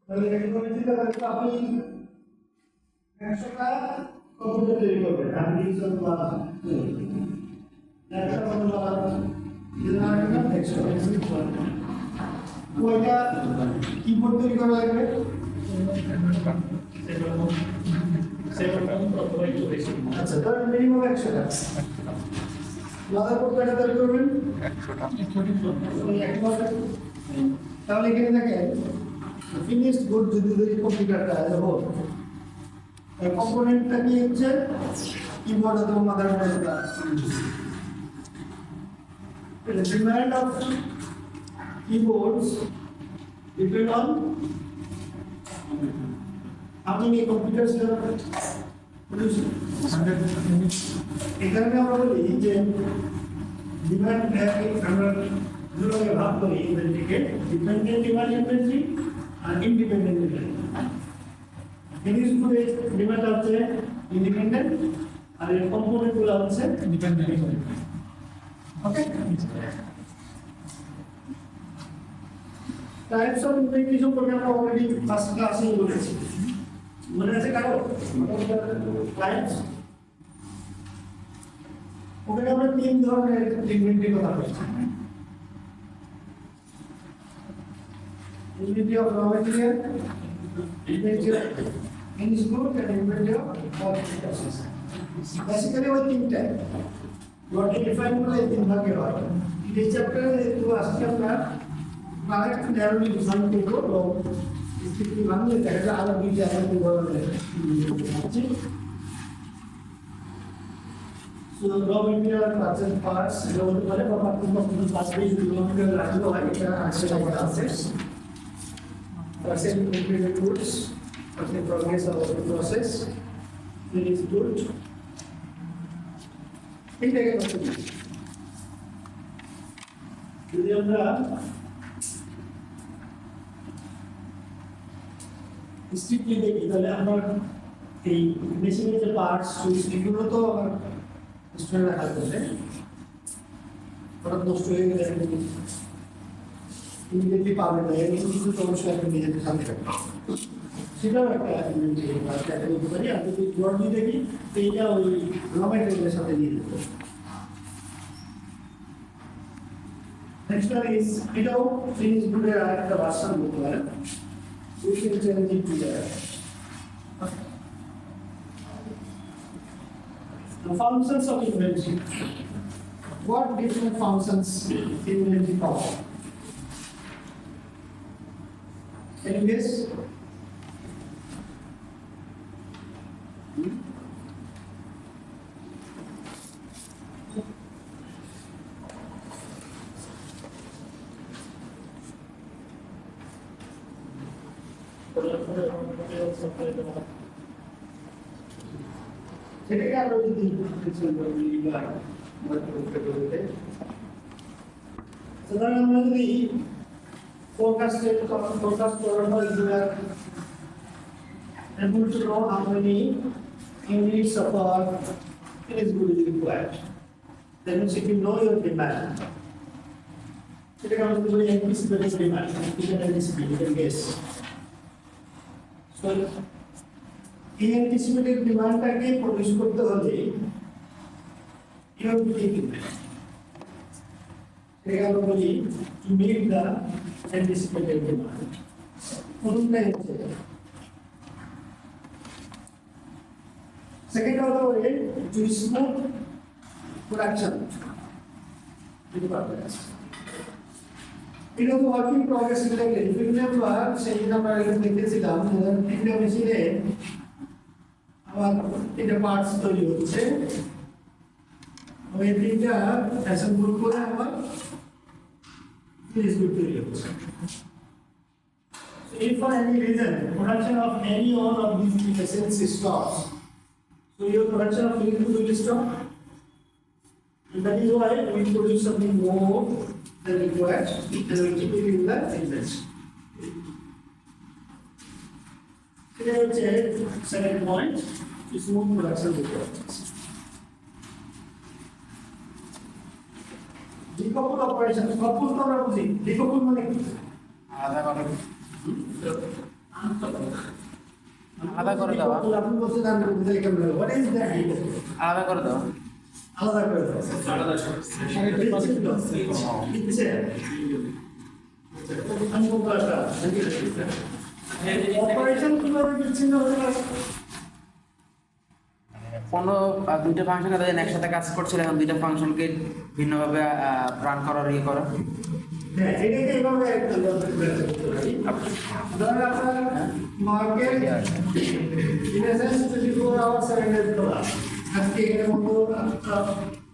তাহলে এরকম চিন্তা করেন তো আপনি 100টা কম্পিউটার তৈরি করবেন আপনি ডিজিটাল বা 100টা কম্পিউটার জেনারেটর টেক্সট ওইটা কিবোর্ড তৈরি করা লাগবে আচ্ছা ধরেন মিনিমাম 100টা মাদারবোর্ড কয়টা তৈরি করবেন 100টা তাহলে এখানে দেখেন ফিনিশড গুড যদি কম্পিউটারটা দেখো কম্পোনেন্টটা কি হচ্ছে কিবোর্ড অথবা মাদারবোর্ডটা the demand of keyboards depend on how many computers you are producing. এখানে আমরা বলি যে ডিমান্ড আমরা দুটোকে ভাগ করি ইনভেন্টরিকে ডিপেন্ডেন্ট ডিমান্ড ইনভেন্টরি আর ইন্ডিপেন্ডেন্ট ডিমান্ড জিনিসগুলো ডিমান্ড হচ্ছে ইন্ডিপেন্ডেন্ট আর এর কম্পোনেন্টগুলো হচ্ছে dependent okay types of inventory সম্পর্কে আমরা অলরেডি ফার্স্ট ক্লাসেই বলেছি মনে আছে কারো টাইপস ওখানে আমরা তিন ধরনের ইনভেন্টরি কথা বলছি ইনভেন্টরি অফ র material inventory of finished good and inventory of work process basically ওই তিনটা ওয়ার্ড ডিফাইন করে তিন ভাগে হয় এই চ্যাপ্টারে একটু আজকে আমরা আরেকটু ন্যারোলি ডিফাইন করব এবং স্ট্রিক্টলি বাংলা দেখা যায় আরো দুই জায়গায় বলতে আছে সো র মেটেরিয়াল পার্সেন্ট পার্টস এটা হতে পারে বা পার্টস পার্টস বেস কিলোমিটার রাখলো হয় এটা আছে আমাদের আছে percent completed goods percent progress of the process finished good এইটাকে বলতে যদি আমরা স্ট্রিক্টলি দেখি তাহলে আমরা এই মেশিনের যে পার্টস সুইচ এগুলো তো স্টোরে রাখা যাবে হঠাৎ নষ্ট হয়ে গেলে ইমিডিয়েটলি পাবে না এর কিছু তো অবশ্যই একটা নিজের সামনে রাখবে সেটাও একটা ক্যাটাগরি হতে পারি আর যদি জর্জি দেখি এইটা ওই র ম্যাটেরিয়ালের সাথে নিয়ে যেতে নেক্সট ওয়ান ইজ এটাও ফিনিশ গুডের আরেকটা ভার্সন বলতে পারেন we can change it to that. The functions of inventory. What different functions inventory perform? Can you guess? সেটাকে আমরা যদি সাধারণ আমরা যদি forecast করার পর you are able to know how many units of our finished good is required. Then if you know your demand, সেটাকে আমরা যদি বলি anticipated demand, you can anticipate, you can guess. So এই anticipated ডিমান্ডটাকে প্রডিউস করতে হলে you have to take it. এটাকে আমরা বলি to meet the anticipated demand. প্রথমটা হচ্ছে সেকেন্ড হলো to smooth production. এটা তো ওয়ার্কিং প্রগ্রেস রিলেটেড বিভিন্ন বার সেই আমরা এখানে দেখেছিলাম একটা মেশিনে আমার এটা পার্টস তৈরি হচ্ছে ওই তিনটা অ্যাসেম্বল করে আমার ফিনিশ গুড তৈরি হচ্ছে so if for any reason production of any one of these three machines stops so your production of finished good will stop and that is why we produce something more than required and we keep it in the inventory. Today we check second point to smooth production requirements. Decouple operation couple তো আমরা বুঝি ডিকপল মানে কি আলাদা করে দেওয়া আপনি বলছেন আমি বুঝতে কেমন হোয়াট ইজ দ্যাট আলাদা করে দেওয়া আলাদা করে দাও ইচ্ছে আমি বলবো অপারেশন কিভাবে বিচ্ছিন্ন হতে পারে কোনো দুইটা ফাংশন একসাথে কাজ করছিল এখন দুইটা ফাংশনকে ভিন্নভাবে রান করার ইয়ে করা হ্যাঁ এটাকে এইভাবে ধরেন আপনার market in essence 24 hours 7 days খোলা আজকে এখানে বন্ধ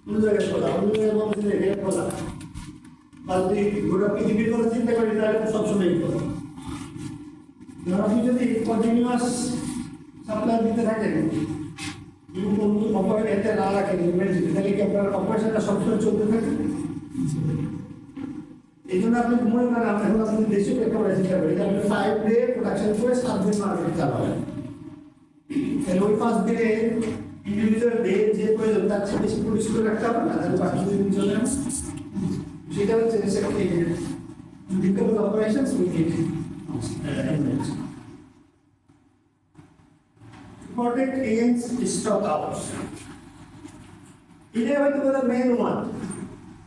অন্য জায়গায় খোলা অন্য জায়গায় বন্ধ এখানে খোলা বা যদি গোটা পৃথিবীর কথা চিন্তা করি তাহলে সবসময় খোলা ধর আপনি যদি কন্টিনিউয়াস সাপ্লাই দিতে থাকেন এতে না রাখেন তাহলে কি আপনার অপারেশনটা সবসময় চলতে থাকে এই জন্য আপনি মনে করেন এখন আপনি দেশে একটা চিন্তা করি যে আপনি 5 ডে প্রোডাকশন করে 7 দিন মার্কেট চালাবেন তাহলে ওই 5 দিনে ইন্ডিভিজুয়াল ডে যে প্রয়োজন তার চেয়ে বেশি প্রডিউস করে রাখতে হবে না তাহলে বাকি দিন চলে সেটা হচ্ছে decouple operations with it protect against stock outs. Ini apa itu the main one?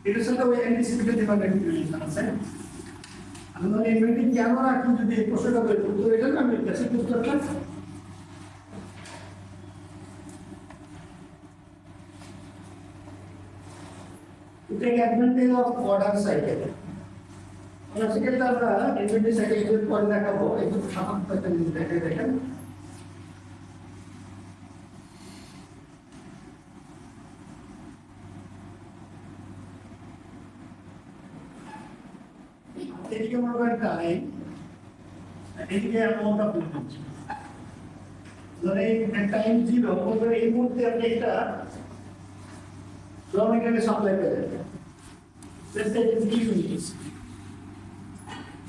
Itu sahaja we anticipated demand activation, আছে আমরা ইনভেন্টরি কেন রাখি যদি এই প্রশ্নটা বলি উত্তর এটা না আমি কাছে উত্তরটা to take advantage of order cycle. আমরা সেটা আমরা ইনভেন্টরি সাইকেল এর পরে দেখাবো একটু সামান্য দেখেন এদিকে মনে করেন টাইম এদিকে অ্যামাউন্ট অফ পেমেন্ট ধরে টাইম 0 মনে করেন এই মুহূর্তে আপনি একটা র মেটেরিয়াল সাপ্লাই পেলেন let's say it is units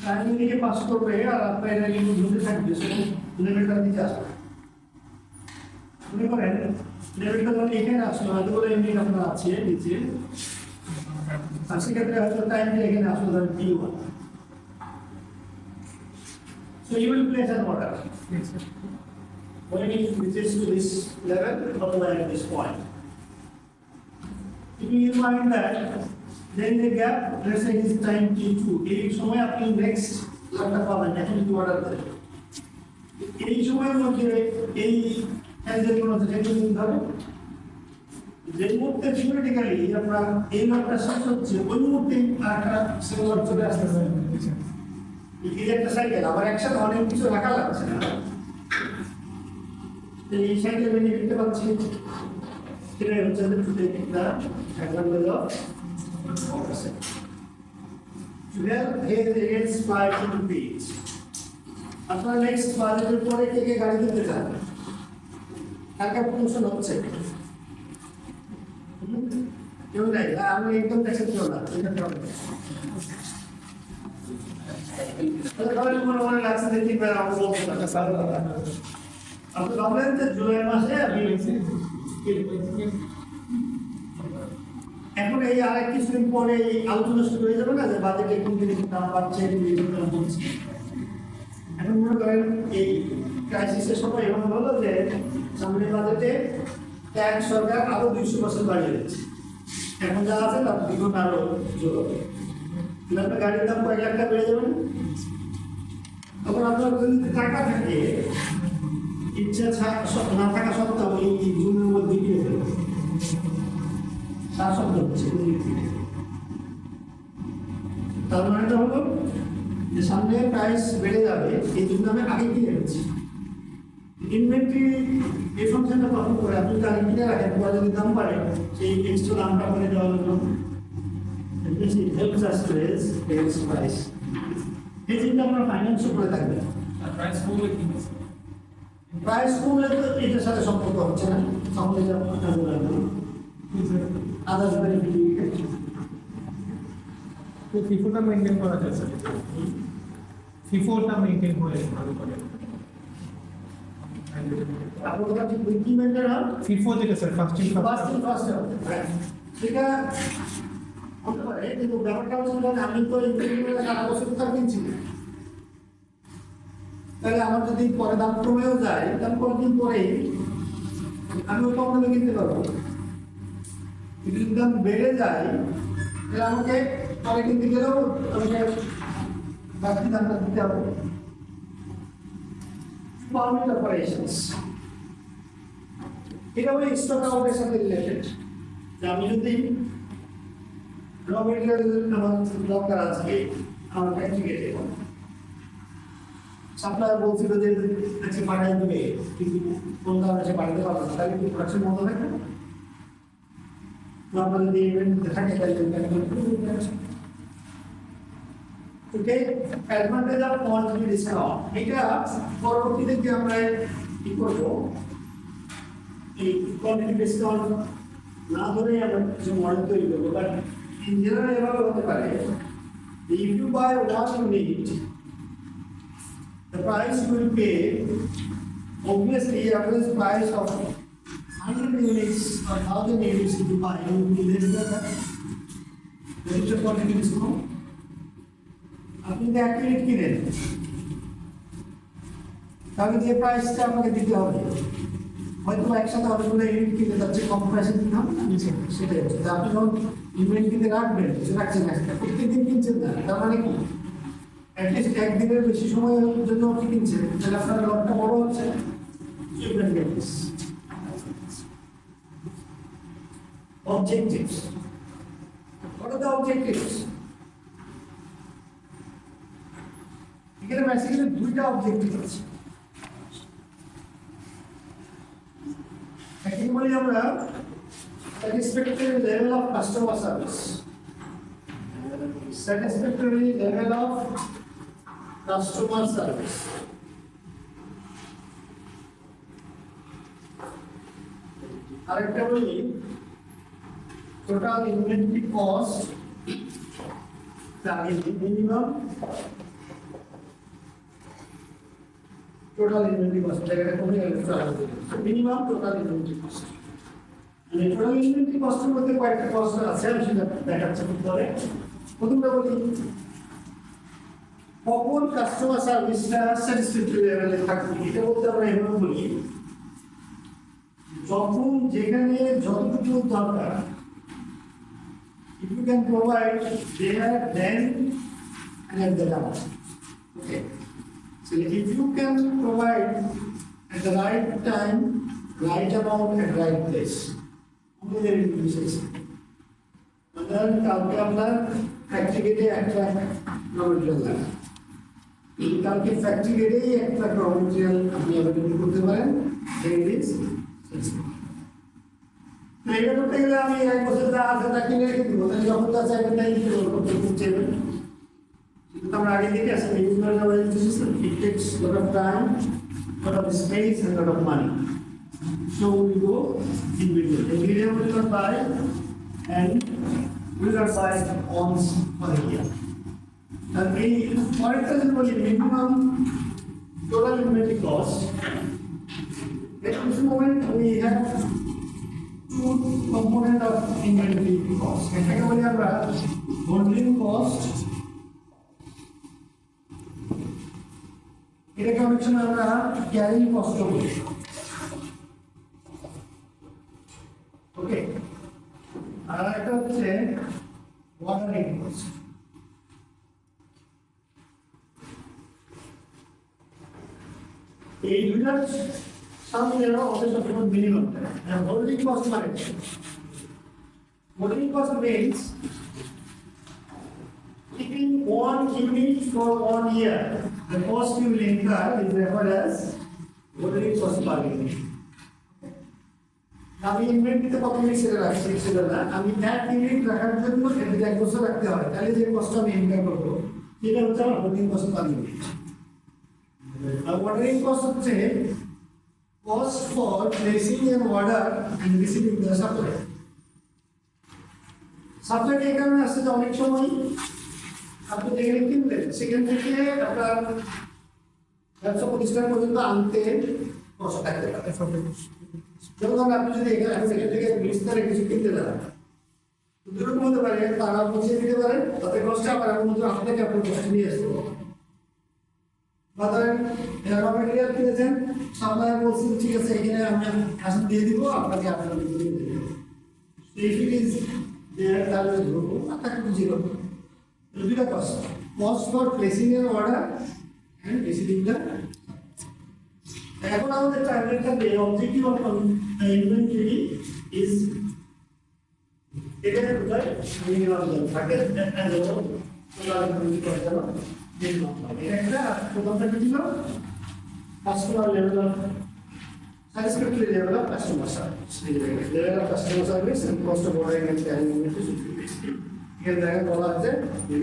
time এদিকে পাস করবে আর আপনার এটা কিন্তু ঢুকে থাকবে লেভেলটা নিচে আসবে মনে করেন লেভেলটা যখন এখানে আসলো এতগুলো ইউনিট আপনার আছে নিচে আর সেক্ষেত্রে হয়তো টাইম এখানে আসলো ধরেন T1. So you will place an order. When it reaches to this level, or at this point. Keeping in mind that there is a gap, let's say it is time T2. এই সময় আপনি next order পাবেন, এখন কি order দেবেন। এই সময়ের মধ্যে এই হ্যান্ডেল কোনো যেটা নিতে হবে যে মুহূর্তে থিওরিটিক্যালি আমরা এই লটটা শেষ হচ্ছে ওই মুহূর্তে একটা সিঙ্গল চলে আসতেছে এই একটা সাইকেল আবার একসাথে অনেক কিছু রাখা লাগছে না এই সাইকেল মেনে নিতে পারছি সেটা হচ্ছে একটা advantage of operation well here is 5 rupees আপনার নেক্সট বাজেটের পরে কে কে গাড়ি কিনতে চান টাকা প্রমোশন হচ্ছে কেউ নাই আমি একদম দেখতে পারলাম না এটা প্রবলেম মনে মনে লাগছে যে ঠিক আছে আমরা বলতে আপনি ভাবলেন যে জুলাই মাসে আমি এখন এই আরেক কিছুদিন পরে এই আলোচনা শুরু হয়ে যাবে না যে বাজেটে কোন জিনিসের দাম বাড়ছে দাম কমছে এখন মনে করেন এই ক্রাইসিসের সময় এমন হলো যে সামনের বাজেটে ট্যাক্স সরকার আরো 200% বাড়িয়ে দিচ্ছে এখন যা আছে তার দ্বিগুণ আরো যোগ হবে আপনার গাড়ির দাম কয়েক লাখ টাকা বেড়ে যাবে তখন আপনার যদি টাকা থাকে ইচ্ছা না থাকা সত্ত্বেও এই জুনের মধ্যে কিনে ফেলবে তার শব্দ হচ্ছে তার মানেটা হলো যে সামনে প্রাইস বেড়ে যাবে এই জন্য আমি আগে কিনে ফেলছি ইনভেন্টরি এই ফাংশনটা তখন করে আপনি যদি আগে কিনে রাখেন পরে যদি দাম বাড়ে সেই এক্সট্রা দামটা করে দেওয়ার জন্য helps us to raise sales price. এই জিনিসটা আমরা ফাইন্যান্সও করে থাকবে প্রাইস কমলে তো এটার সাথে সম্পর্ক হচ্ছে না তখন এটা আদার্স বেনিফিট তো ফিফোটা মেইনটেইন করা যায় স্যার ফিফোটা মেইনটেইন করে ভালো করে আপনার কথা ঠিক কি মেইনটেইন হয় ফিফো যেটা স্যার ফার্স্ট সেটা হতে পারে, কিন্তু ব্যাপারটা হচ্ছে যে আমি তো এই বিল্ডিংগুলো সারা বছর তো আর কিনছি না। তাহলে আমার যদি পরে দাম কমেও যায়, তাহলে কয়েকদিন পরেই আমি ওই কম দামে কিনতে পারবো। যদি দাম বেড়ে যায়, তাহলে আমাকে পরে কিনতে গেলেও আমাকে বাড়তি দামটা দিতে হবে। Farming operations. এটা ওই স্টক আউটের সাথে রিলেটেড। আমি যদি র মেটেরিয়াল আমার দরকার আছে আমার ফ্যাক্টরি থেকে, সাপ্লায়ার বলছিল যে আজকে পাঠাই দেবে, কিন্তু কোন কারণে সে পাঠাতে পারবে না, তাহলে কি প্রোডাকশন বন্ধ থাকবে? তো আমরা যদি ইভেন্ট থাকে তাহলে ওকে, অ্যাডভান্টেজ অফ কোয়ান্টিটি ডিসকাউন্ট। এটা পরবর্তীতে যে আমরা কি করব, এই কোয়ান্টিটি ডিসকাউন্ট না ধরে আমরা কিছু মডেল তৈরি করবো, বাট ইন জেনারেল এভাবে হতে পারে, if you buy 1 unit, the price you will pay, obviously average price of 100 units or 1000 units if you buy will be less than that. That is the quantity discount. আপনি যে 1 unit কিনেন, তাহলে যে প্রাইসটা আপনাকে দিতে হবে, হয়তো একসাথে অনেকগুলো ইউনিট কিনতে যাচ্ছে, কম প্রাইসে দিতে হবে না, সেটাই হচ্ছে। আপনি যখন ইউনিট কিনতে রাখবেন, রাখছেন না, প্রত্যেকদিন কিনছেন না, তার মানে কি অ্যাটলিস্ট একদিনের বেশি সময়ের জন্য আপনি কিনছেন, তাহলে আপনার লটটা বড় হচ্ছে। Objectives. What are the objectives? এখানে বেসিক্যালি দুইটা অবজেক্টিভ আছে। এটাকে বলি আমরা satisfactory level of customer service. Satisfactory level of customer service. আরেকটা বলি total inventory cost, minimum total inventory cost, জায়গাটা কমে গেল, মিনিমাম টোটাল ইনভেন্টরি কস্ট। মানে টোটাল ইনভেন্টরি কস্টের মধ্যে কয়েকটা কস্ট আছে, আমি সেটা দেখাচ্ছি পরে। প্রথমটা বলি, কখন কাস্টমার সার্ভিসটা স্যাটিসফ্যাক্টরি লেভেলে থাকবে, এটা বলতে আমরা এভাবে বলি, যখন যেখানে যতটুকু দরকার, if you can provide there, then and at the time. Okay. So if you can provide at the right time, right amount, at right place, only there will be success. Another কালকে আমরা factory গেটে একটা র material লাগে, কালকে factory গেটেই একটা র material আপনি অ্যাভেলেবল করতে পারেন, তো এটা করতে গেলে আমি 1 বছর যা আছে তা কিনে রেখে দিব, তাহলে যখন যা চাইবেন তাই দিতে পারবো, চাইবেন। কিন্তু আমরা আগে দেখে আসছি, ইউজ করে যাওয়া it takes a lot of time, lot of space and lot of money. So we go individual. Ingredient we will buy and we will buy once for a year. And for example, minimum total inventory cost. At this moment we have two component of inventory cost. এটাকে বলি আমরা holding cost, এটাকে অনেক সময় আমরা carrying cost বলি। ওকে, আর একটা হচ্ছে ওয়াটারিং কস্ট। এই দুটার সামনে অবশ্যই সবসময় মিনিমাম, হোল্ডিং কস্ট মানে holding cost means keeping 1 unit for 1 year, the cost you will incur is referred as holding cost per unit. আমি ইনভেন্টরিতে কত ইউনিট সেটা রাখছি সেটা না, আমি 1 ইউনিট রাখার জন্য যদি 1 বছর রাখতে হয়, তাহলে যে কষ্ট আমি ইনকার করবো সেটা হচ্ছে আমার হোল্ডিং কস্ট পার ইউনিট। আর ওয়াটারিং কস্ট হচ্ছে cost for placing an order and receiving the supply. Supply এই কারণে আসছে যে অনেক সময় আপনি যেখানে কিনলেন সেখান থেকে আপনার ব্যবসা প্রতিষ্ঠান পর্যন্ত আনতে কষ্ট থাকতে পারে। যেমন আপনি যদি এখানে সেখান থেকে বিস্তারে কিছু কিনতে যান, দুরকম হতে পারে, তারা পৌঁছে দিতে পারে তাদের কষ্ট, আবার এমন মতো আপনাকে আপনার কষ্ট নিয়ে আসতে পারে। বা ধরেন র মেটেরিয়াল কিনেছেন, সাপ্লায়ার বলছেন ঠিক আছে এখানে আমি আসন দিয়ে দিব, আপনাকে আপনার দিয়ে দেবো। If it is there, that is zero, attack to zero. It will be the cost. Cost for placing an order and receiving the. এখন আমাদের টার্গেট থাকবে অবজেক্টিভ অফ ইনভেন্টরি ইজ এটা কোথায় মিনিমাম থাকে অ্যাজ এ হোল এটা একটা প্রথমটা কি ছিল customer level of satisfactory level of customer service. Level of customer service and cost of ordering and carrying inventory. Here the বলা আছে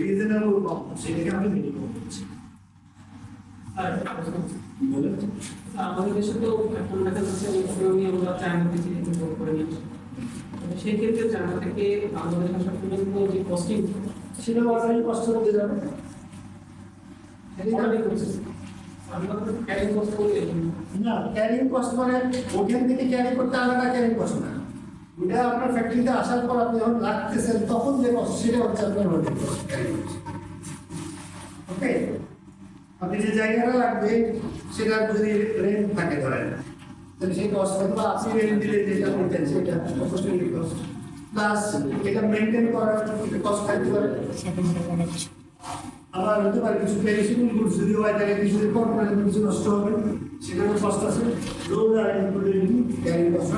reasonable cost, সেটাকে আমি মিনিমাম করছি। আমাদের দেশে তো এখন দেখা যাচ্ছে ইকোনমি আমরা চায়না থেকে ইম্পোর্ট করে নিচ্ছি, সেই ক্ষেত্রে চায়না থেকে বাংলাদেশ আসার পর্যন্ত যে কস্টিং সেটা অলরেডি কষ্ট করতে যাবে। অনেক হচ্ছে, আমরা তো ক্যারিং কস্ট করে না, ক্যারিং কস্ট মানে ওখান থেকে ক্যারি করতে আলাদা ক্যারিং কস্ট না, ওটা আপনার ফ্যাক্টরিতে আসার পর আপনি যখন রাখতেছেন তখন যে কস্ট সেটা হচ্ছে আপনার লোডিং কস্ট। ওকে, আপনি যে জায়গাটা রাখবেন সেটা যদি রেন্ট থাকে ধরেন, তাহলে সেই কস্ট অথবা আপনি রেন্ট দিলে যেটা নিতেন সেটা অপরচুনিটি কস্ট প্লাস এটা মেনটেন করার কস্ট থাকতে পারে। আবার হতে পারে কিছু পেরিশেবল গুডস যদি হয় তাহলে কিছুদিন পর মানে কিছু নষ্ট হবে, সেটারও কস্ট আছে। রোড আর including carrying cost.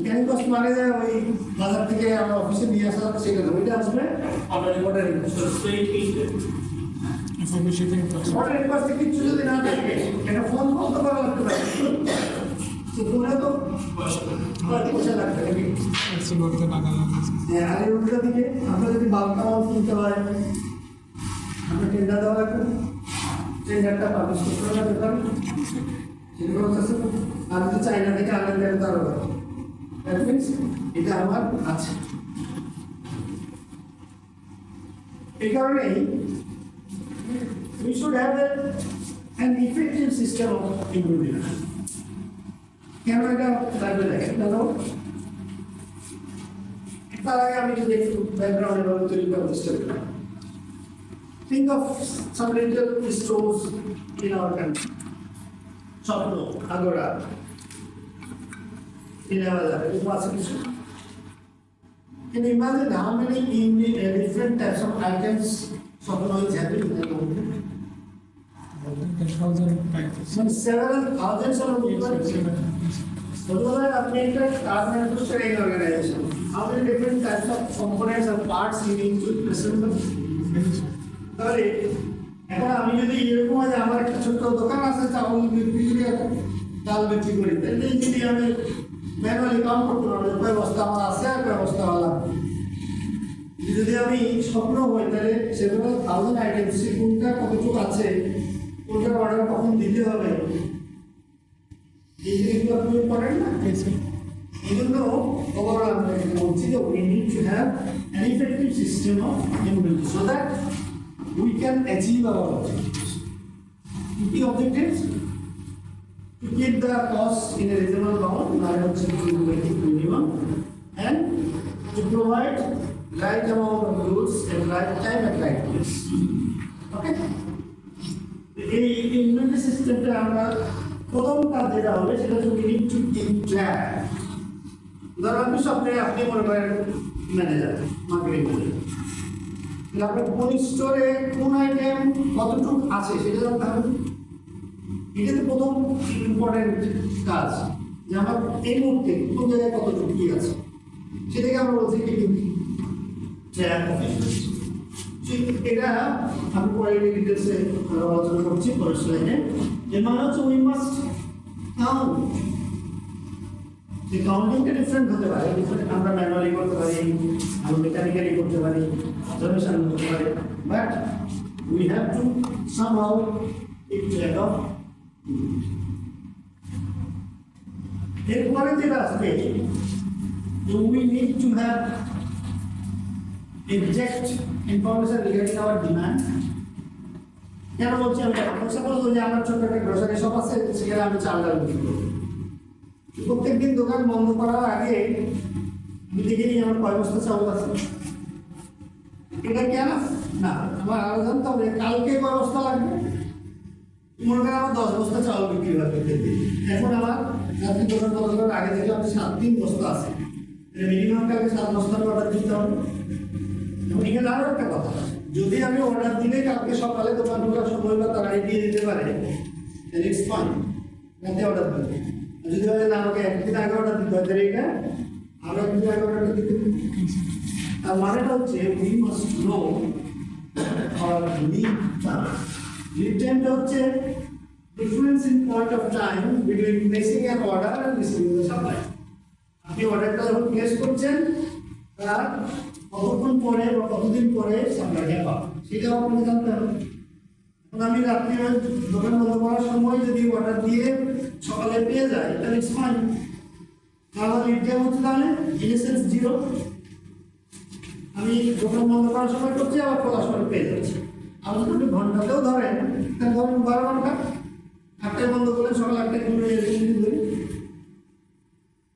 Carrying cost মানে যে ওই বাজার থেকে আমরা অফিসে নিয়ে আসা সেটা না, ওইটা আসবে আপনার অর্ডারিং কস্ট। অর্ডারিং কস্টে কিছু যদি না থাকে একটা ফোন কল তো করা লাগতে পারে, তো ফোনে তো পয়সা লাগবে নাকি। আর এই উল্টা দিকে আমরা যদি বাল্ক অ্যামাউন্ট কিনতে হয় আপনার টেন্ডার দেওয়া লাগবে, টেন্ডারটা পাবলিশ করতে হবে দরকার সেগুলো হচ্ছে। আর যদি চাইনা থেকে আনলেন দেন তারও দ্যাট মিনস এটা আমার আছে। এই কারণেই we should have an effective system of implementation. কেন এটা লাগবে দেখেন দাদা, তার আগে আমি যদি একটু ব্যাকগ্রাউন্ড এভাবে তৈরি করার চেষ্টা করি। Think of some retail stores in our country. Chapno, Agora, in our life. Can you imagine how many different types of items Chapno is having in the country? Several thousands of people. So those are updated car manufacturing organization. How many different types of components or parts you need to assemble? তাহলে এখন আমি যদি এরকম হয় যে আমার একটা ছোট্ট দোকান আছে চাউল বিক্রি করে ডাল বিক্রি করি, তাহলে যদি আমি ম্যানুয়ালি কাউন্ট করতে পারবো কয় বস্তা আমার আছে আর কয় বস্তা আমার লাগবে। যদি আমি স্বপ্ন হই তাহলে সেগুলো 1000 আইটেমস, কোনটা কতটুকু আছে, কোনটার অর্ডার কখন দিতে হবে, এই জিনিসগুলো আপনি করেন না। এই জন্য ওভারঅল আমরা বলছি যে we need to have an effective system of inventory so that we can achieve our objectives. The objectives to keep the cost in a reasonable bound, minimum, and to provide right amount of goods at right time at right place. Okay? এই inventory সিস্টেমটা আমরা প্রথম কাজ যেটা হবে সেটা হচ্ছে we need to keep track. ধরো আপনি স্বপ্নে আপনি মনে করেন ম্যানেজার, মার্কেটিং ম্যানেজার, আপনার কোন স্টোরে কোন আইটেম কতটুকু আছে সেটা জানতে হবে। এটা তো প্রথম ইম্পর্টেন্ট কাজ যে আমার এই মুহূর্তে কোন জায়গায় কতটুকু কি আছে সেটাকে আমরা বলছি কি ট্র্যাক অফ ইনভেন্টরি। এটা আমি পরে ডিটেলসে আলোচনা করছি পরের স্লাইডে। এর মানে হচ্ছে we must count. The counting different হতে পারে, আমরা ম্যানুয়ালি করতে পারি, আমরা মেকানিক্যালি করতে পারি, অবজারভেশন করতে পারি, but we have to somehow keep track of. এরপরে যেটা আসবে, we need to have exact information regarding our demand. কেন বলছি আমি সাপোজ যে আমার ছোট একটা গ্রোসারি শপ আছে, সেখানে আমি চাল ডাল বিক্রি করি। প্রত্যেকদিন দোকান বন্ধ করার আগে আমি দেখে নিই আমার কয় বস্তা চাউল আছে। এটা কেন না আমার আরো জানতে হবে কালকে কয় বস্তা লাগবে। মনে করেন আমার 10 বস্তা চাউল বিক্রি হবে প্রত্যেকদিন। এখন আমার রাত্রি দোকান বন্ধ করার আগে থেকে আমার 7 বস্তা আছে, মিনিমাম কালকে 7 বস্তার অর্ডার দিতে হবে। এবং এখানে আরো একটা কথা, যদি আমি অর্ডার দিলে কালকে সকালে দোকান খোলার সময় বা তাড়াতাড়ি দিয়ে দিতে পারে, ইটস ফাইন, রাতে অর্ডার দেবে। যদি বলে না আমাকে একদিন আগে অর্ডার দিতে হয়, তাহলে এটা আমরা একদিন আগে অর্ডার দিতে হবে। তার মানেটা হচ্ছে we must know our lead time. Lead time হচ্ছে difference in point of time between placing an order and receiving the supply. আপনি অর্ডারটা যখন প্লেস করছেন তার কতক্ষণ পরে বা কতদিন পরে সাপ্লাইটা পাবেন সেটাও আপনাকে জানতে হবে। এখন আমি রাত্রি দোকান বন্ধ করার সময় যদি অর্ডার দিয়ে সকালে পেয়ে যাই তাহলে ইটস ফাইন। আমার লিড টাইম হচ্ছে তাহলে ইন এসেন্স 0। আমি দোকান বন্ধ করার সময় করছি আবার খোলার সময় পেয়ে যাচ্ছি। আপনি যদি ঘন্টাতেও ধরেন তাহলে ধরেন 12 ঘন্টা। 8টায় বন্ধ করলে সকাল 8টায় খুলবে,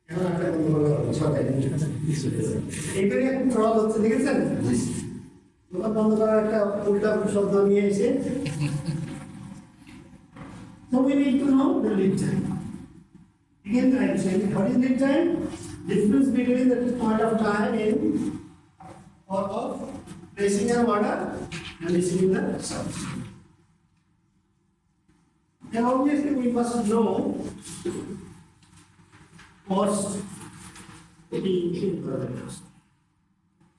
এখন 8টায় বন্ধ করলে 6টায়। এইটাই এখন ফ্রড হচ্ছে, দেখেছেন? দোকান বন্ধ করার একটা উল্টা শব্দ নিয়ে এসে। So we need to know the lead time. Again, I'm saying, what is lead time? Difference between the point of time in or of placing an order and receiving the service. And obviously we must know cost to be incurred.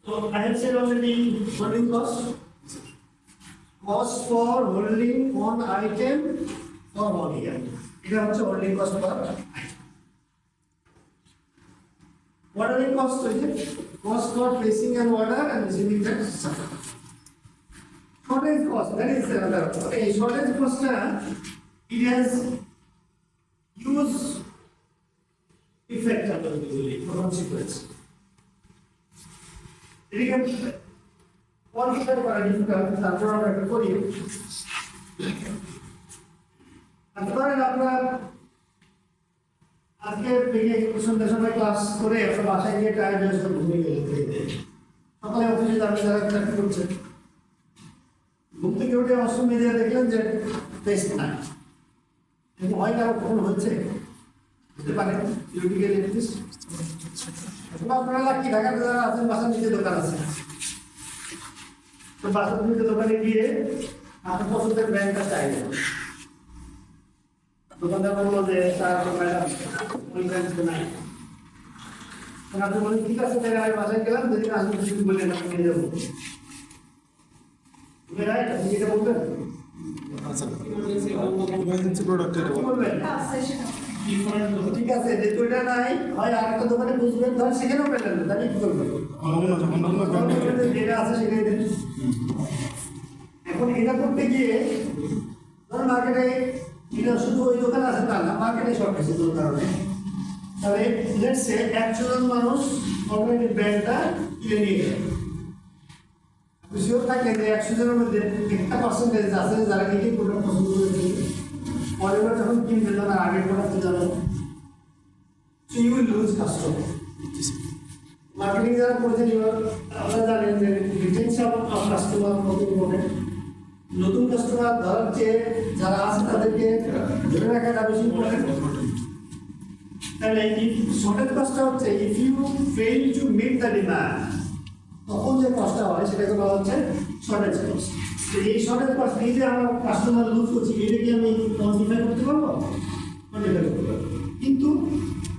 So I have said already holding cost. Cost for holding one item for 1 year. It is holding cost per item. What are the costs? Cost for placing an order and receiving the service. Shortage cost, that is another. Okay, shortage cost, it has huge effect on the consequence. It can quantify for a difficult তারপর করি। ধরেন আপনার আজকে থেকে সন্ধ্যা class করে আপনার বাসায় গিয়ে টায়ার্ড হয়ে সব ঘুমিয়ে গেলেন। সকালে অফিসে যাবেন, যারা চাকরি করছেন, ঘুম থেকে উঠে অষ্টম মিডিয়া দেখলেন যে টেস্ট নাই। কিন্তু হয় না কখন হচ্ছে হতে পারে ইউটিক্যাল এক্সিস। আপনারা লাকি ঢাকাতে যারা আছেন বাসার নিচে দোকান আছে, তো বাসার নিচে দোকানে গিয়ে আপনার পছন্দের ব্র্যান্ডটা চাইলেন। দোকানদার বললো যে তার ম্যাডাম ওই ব্র্যান্ড নাই। আপনি বলেন ঠিক আছে, তাহলে আমি বাসায় গেলাম, যদি আসলে কিছু বললেন আমি নিয়ে যাবো। আপনি যেটা বলবেন ঠিক আছে, যেহেতু এটা নাই হয় আরেকটা দোকানে বুঝবেন, ধর সেখানেও পেলেন না, তাহলে কি করবেন? যেটা আছে সেটাই দেন। এখন এটা করতে গিয়ে ধর মার্কেটে এটা শুধু ওই দোকান আছে তা না, মার্কেটে শর্ট আছে তোর কারণে। তাহলে লেটস সে 100 জন মানুষ অলরেডি ব্র্যান্ডটা কিনে নিয়ে গেল। শিওর থাকে যে 100 জনের মধ্যে একটা পার্সেন্টেজ আছে যারা এই প্রোডাক্ট পছন্দ করেছে, পরের বার যখন কিনবে তারা আগের প্রোডাক্টে যাবে। So you will lose customer. Marketing যারা করেছেন আপনারা জানেন যে রিটেনশন অফ কাস্টমার কত ইম্পর্টেন্ট। নতুন কাস্টমার ধরার চেয়ে যারা আছে তাদেরকে ধরে রাখাটা বেশি ইম্পর্টেন্ট। তাহলে এই শর্টেজ কস্টটা হচ্ছে if you fail to meet the demand, তখন যে কষ্টটা হয় সেটাকে বলা হচ্ছে শর্টেজ কস্ট। এই শর্টেজ কস্ট এই যে আমার কাস্টমার লুজ করছি, এটা কি আমি কোয়ান্টিফাই করতে পারবো? কোয়ান্টিফাই করতে পারবো। কিন্তু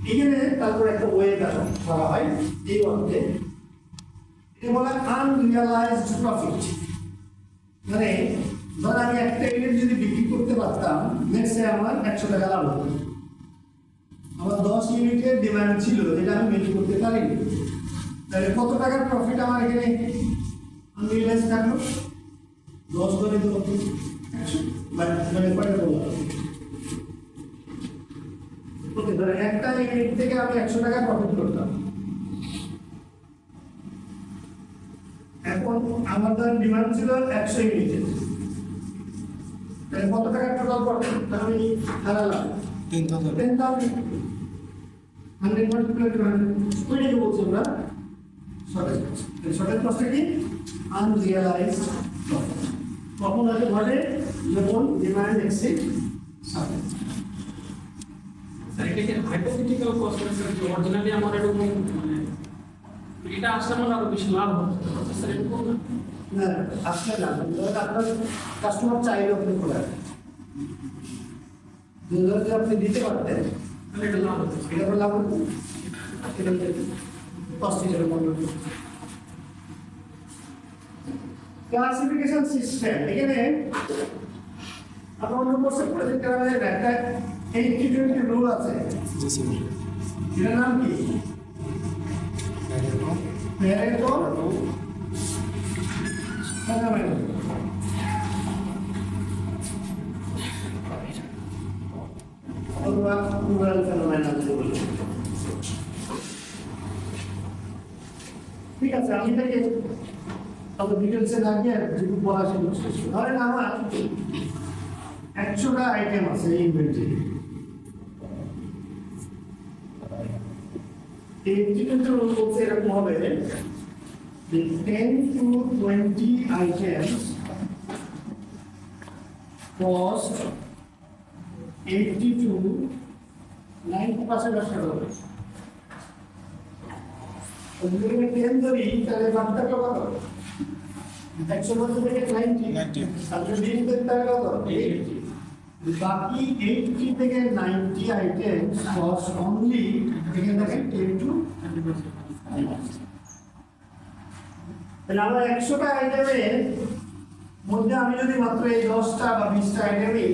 এখানে তারপর একটা ওয়ে করা হয় এই অর্থে, এটা বলা আনরিয়ালাইজড প্রফিট। মানে ধর আমি একটা ইউনিট যদি বিক্রি করতে পারতাম, লেটস সে আমার 100 টাকা লাভ হতো। আমার 10 ইউনিটের ডিমান্ড ছিল যেটা আমি মেক করতে পারিনি, তাহলে কত টাকার প্রফিট আমার এখানে আনরিয়ালাইজ থাকলো? 10 করে তো 100 মানে কয়টা বললাম? ওকে, ধর একটা ইউনিট থেকে আমি 100 টাকা প্রফিট করতাম। এখন আমার ধর ডিমান্ড ছিল 100 ইউনিটের, তাহলে কত টাকা টোটাল প্রফিট আমি হারালাম? 10,000। 100 মাল্টিপ্লাই করে 100 বলছি আমরা। Shortage cost. শর্টেজ কস্টটা কি? Unrealised loss. কখন হতে ঘটে? যখন ডিমান্ড এক্সিড সাপ্লাই। স্যার এটা কি হাইপোথেটিক্যাল কস্ট স্যার, যে অরিজিনালি আমার এরকম মানে এটা আসলে আমার আরো বেশি লাভ হতো স্যার, এরকম না? না আসলে না, ধরেন আপনার কাস্টমার চাইলে আপনি করে যদি আপনি দিতে পারতেন তাহলে এটা লাভ হতো। এটা করে লাভ হতো, এটা কস্ট হিসেবে মনে হতো। ক্লাসিফিকেশন সিস্টেম এখানে আপনার অন্য কোর্সে পড়ে যেতে পারে একটা 80-20 রুল আছে। এটার নাম কি? Pareto phenomenon. অথবা রুরাল ফেনোমেনন বলি। ঠিক আছে, আমি এটাকে তত ডিটেলসে না গিয়ে যেটুকু বলা সেগুলো শেষ করি। ধরেন আমার 100টা আইটেম আছে ইনভেন্টরি। এই ইনভেন্টরি রুল বলতে এরকম হবে যে 10 to 20 items cost 80 to 90% of the যদি 10 ধরি তাহলে বার্তাটা কত? 100 থেকে 90 আর যদি 20 ধরি তাহলে কত? 80। বাকি 80 থেকে 90 আইটেমস কস্ট অনলি এখানে দেখেন 10 to 20%। তাহলে আমরা 100টা আইটেমের মধ্যে আমি যদি মাত্র এই 10টা বা 20টা আইটেমই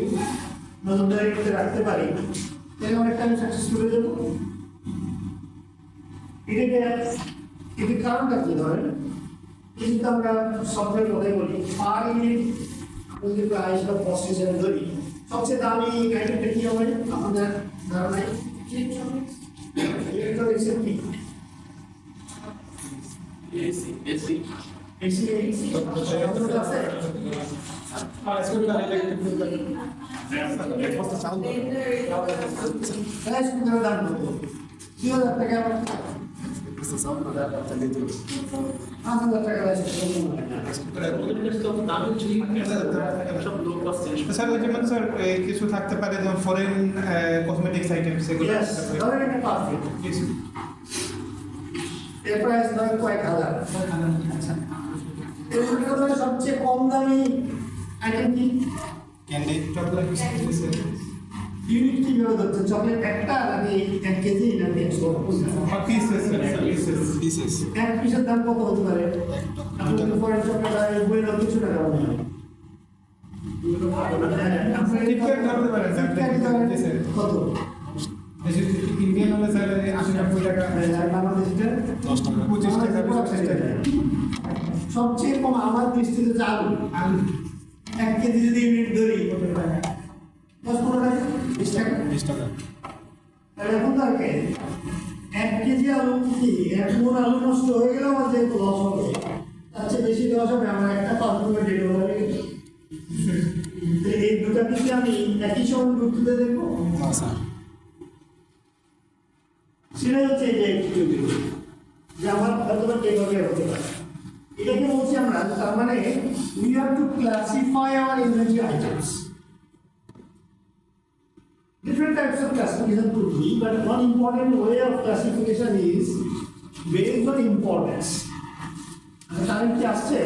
নজরদারি করতে রাখতে পারি তাহলে অনেকটা আমি সাকসেসফুল হয়ে যাবো। এটাকে কারণটা কি? ধরেন কিন্তু আমরা সফটওয়্যার কথাই বলি, পার ইউনিট যদি প্রাইস বা কস্ট হিসেবে ধরি, সবচেয়ে দামি আইটেমটা কি হবে আমাদের ধারণায়? ইলেকট্রনিক্সের কি? এসি আছে? দাম কত? 2000 টাকা। 5000 টাকা স্যার ওই যেমন স্যার কিছু থাকতে পারে যেমন ফরেন কসমেটিক্স আইটেম সেগুলো ধরেন একটা পারফিউম, এর প্রাইস ধরেন কয়েক হাজার। এর মধ্যে সবচেয়ে কম দামি আইটেম কি? ক্যান্ডি চকলেট ইউনিট কিভাবে ধরছেন? চকলেট একটা নাকি 1 কেজি নাকি 100 পিসেস এক পিসের দাম কত হতে পারে? আপনি যদি ফরেন চকলেট আর বই না কিছু টাকা হবে না। টিকটক ধরতে পারেন স্যার, কত? ইন্ডিয়ান হলে স্যার 80-90 টাকা, আর বাংলাদেশিটা 10 টাকা 25 টাকা 25 টাকা। সবচেয়ে কম আমার দৃষ্টিতে যে আলু, 1 কেজি যদি ইউনিট ধরি 10-15 টাকা, 20 টাকা। 20 টাকা তাহলে এখন তাকে 1 কেজি আলু কি 1 মণ আলু নষ্ট হয়ে গেলে আমার যে লস হবে, তার চেয়ে বেশি লস হবে আমার একটা পারফিউমের ডেলিভারি। এই দুটা কি আমি একই সময় গুরুত্ব দেখবো? না স্যার, সেটাই হচ্ছে এই যে একটু যে আমার হয়তো এইভাবে হতে পারে। এটাকে বলছি আমরা, তার মানে we have to classify our inventory items. Different types of classification could be, but one important way of classification is based on importance. Current কি আসছে?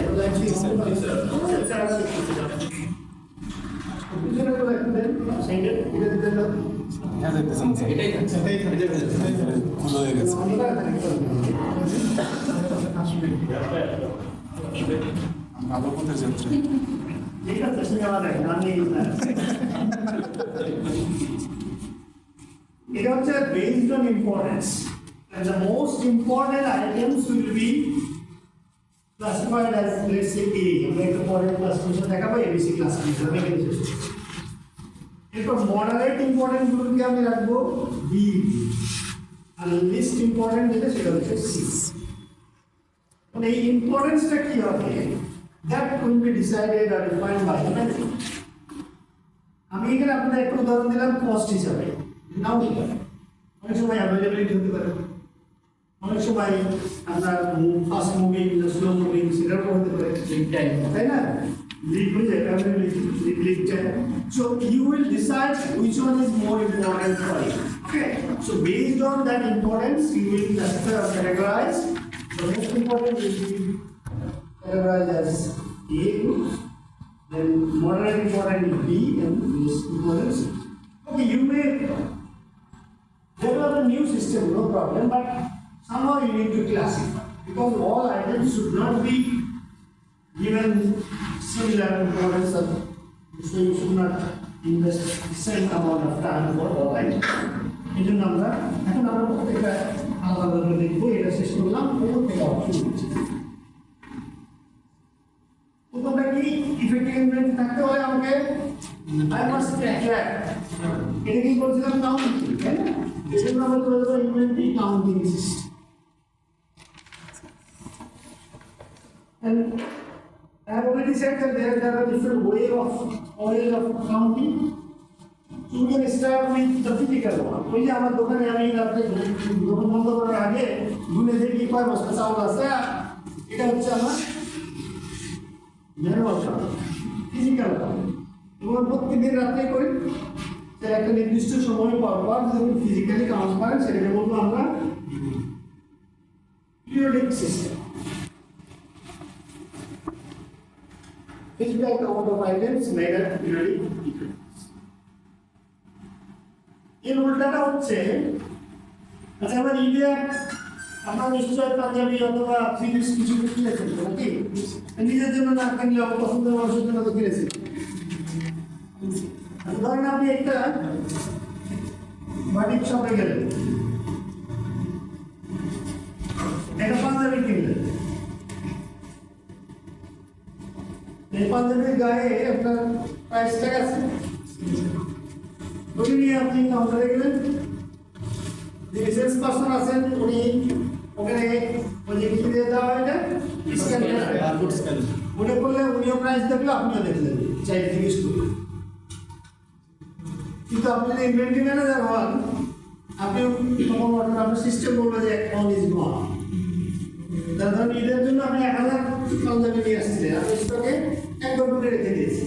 হ্যাঁ দেখতেছেন স্যার, এটাই খুলে হয়ে গেছে। ভালো পথের যাত্রী। ঠিক আছে, সিনেমা দেখেন, আমি it also based on importance, and the most important items will be classified as, let's say, A. আমরা একটা পরের classification দেখাবো, ABC classification আমি এখানে শেষ করছি। এরপর moderate important গুলোকে আমি রাখবো B, আর least important যেটা সেটা হচ্ছে C। মানে এই ইম্পর্টেন্সটা কি হবে, that will be decided or defined by the management. আমি এখানে আপনাদের একটা উদাহরণ দিলাম কস্ট হিসাবে, নাও অনেক সময় অ্যাভেলেবিলিটি হতে পারে, অনেক সময় আপনার ফাস্ট মুভিং স্লো মুভিং সেটাও হতে পারে তাই না লিক হয়ে যায় কারণ লিক যায় so you will decide which one is more important for you okay so based on that importance you will categorize the most important will be categorized as A group then moderate important is B and least important C. Okay you may develop a new system no problem but somehow you need to classify because all items should not be given similar importance of so you should not invest the same amount of time for all items. এই জন্য আমরা এখন আমরা প্রত্যেকটা আলাদা আলাদা দেখবো এটা শেষ করলাম প্রত্যেকটা অপশন হচ্ছে প্রথমটা কি ইফেক্টিভ ইনভেন্টরি থাকতে হলে আমাকে আই মাস্ট ট্র্যাক এটা কি বলছিলাম কাউন্টিং তাই না এই জন্য আমরা বলে দেবো inventory counting system and I have already said that there are different ways of counting. So we can start with the physical one. ওই যে আমার দোকানে আমি রাতে দোকান বন্ধ করার আগে গুনে দেখি কয় বস্তা চাউল আছে এটা হচ্ছে আমার ম্যানুয়াল কাউন্ট ফিজিক্যাল কাউন্ট এবং প্রত্যেকদিন রাত্রে করি তার একটা নির্দিষ্ট সময় পর পর যদি ফিজিক্যালি কাউন্ট করেন সেটাকে বলবো আমরা periodic system physical count of items made at periodic intervals. এর উল্টাটা হচ্ছে আচ্ছা আমার ইন্ডিয়া আপনার নিশ্চয় পাঞ্জাবি অথবা ফিলিপস কিছু কিনেছেন নাকি নিজের জন্য না কিনলে পছন্দের মানুষের জন্য তো কিনেছেন ধরেন আপনি একটা বাটিক শপে গেলেন একটা পাঞ্জাবি কিনলেন এই পাঞ্জাবির গায়ে আপনার প্রাইস ট্যাগ আছে ওই নিয়ে আপনি কাউন্টারে গেলেন যে সেলস পারসন আছেন উনি ওখানে ওই যে কি দিয়ে দেওয়া হয় না স্ক্যান ওটা করলে উনিও প্রাইস দেখলো আপনিও দেখলেন চাই জিজ্ঞেস করলেন কিন্তু আপনি যদি ইনভেন্টরি ম্যানেজার হন আপনি তখন আপনার সিস্টেম বলবে যে অন ইজ গন তার ধরুন ঈদের জন্য আপনি 1000 পাঞ্জাবি নিয়ে আসছিলেন আপনি স্টকে একবার করে রেখে দিয়েছি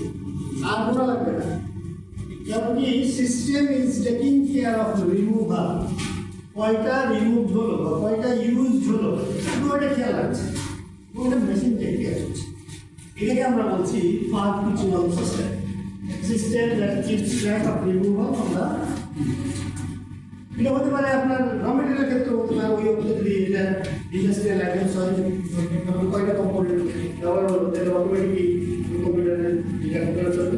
আর কোনো লাগবে না এমনকি system is taking care of removal কয়টা রিমুভ হলো বা কয়টা ইউজ হলো শুধু ওটা খেয়াল রাখছে ওটা মেশিন টেক কেয়ার করছে এটাকে আমরা বলছি perpetual system system that keeps track of removal from the এটা হতে পারে আপনার র মেটেরিয়ালের ক্ষেত্রে হতে পারে ওই যদি এটা ইন্ডাস্ট্রিয়াল আইটেমস হয় কয়টা কম্পোনেন্ট ব্যবহার হলো তাহলে অটোমেটিকলি কম্পিউটারের এটা কম্পিউটার চলবে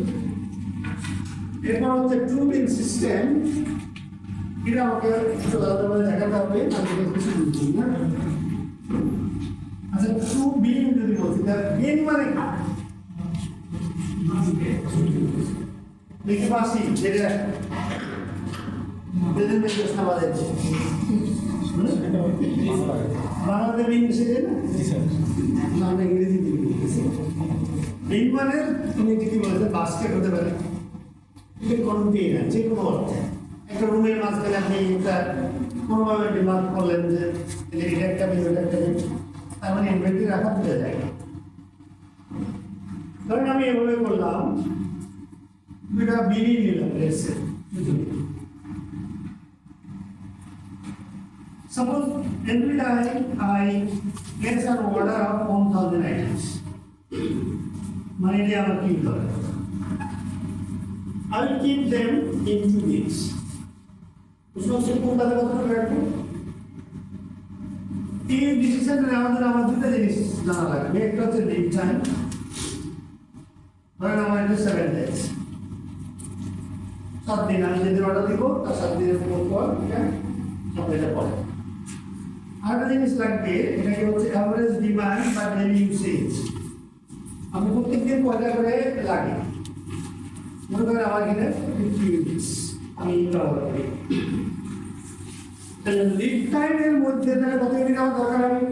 এরপর হচ্ছে টুলিং সিস্টেম এটা আমাকে একটু আলাদাভাবে দেখাতে হবে আমি কিছু বুঝছি না আচ্ছা টু বিং যদি বলছি তার বিং মানে দেখি পাশি যেটা বেদের মেয়ে সাবা যাচ্ছে বাংলাতে বিং সেটা না আমরা ইংরেজিতে বিং মানে তুমি যদি বলতে বাস্কেট হতে পারে কন্টেইনার যে কোনো অর্থে একটা রুমের মাঝখানে আপনি একটা কোনোভাবে ডিমান্ড করলেন যে এটা একটা বিল ওটা একটা বিল তার মানে ইনভেন্টরি রাখা বোঝা যায় ধরেন আমি এভাবে করলাম দুটা বিলি নিলাম রেসে suppose every time I place an order of 1000 items মানে এটা আমার কি ধরে I will keep them in 2 weeks. उसमें से कौन सा बात कर रहे हैं? ये डिसीजन लेने আমার দুটো জিনিস জানা লাগবে একটা হচ্ছে লিড টাইম ধরেন আমার এটা 7 days 7 দিন আমি যদি অর্ডার দিব তার 7 দিনের পর এটা সবটা পড়ে আরেকটা জিনিস লাগবে এটাকে হচ্ছে অ্যাভারেজ ডিমান্ড বা ডেইলি ইউসেজ আমি প্রত্যেকদিন কয়টা করে লাগে মনে করেন আমার এখানে 50 ইউনিটস আমি ব্যবহার করি তাহলে লিড টাইমের মধ্যে তাহলে কত ইউনিট আমার দরকার হবে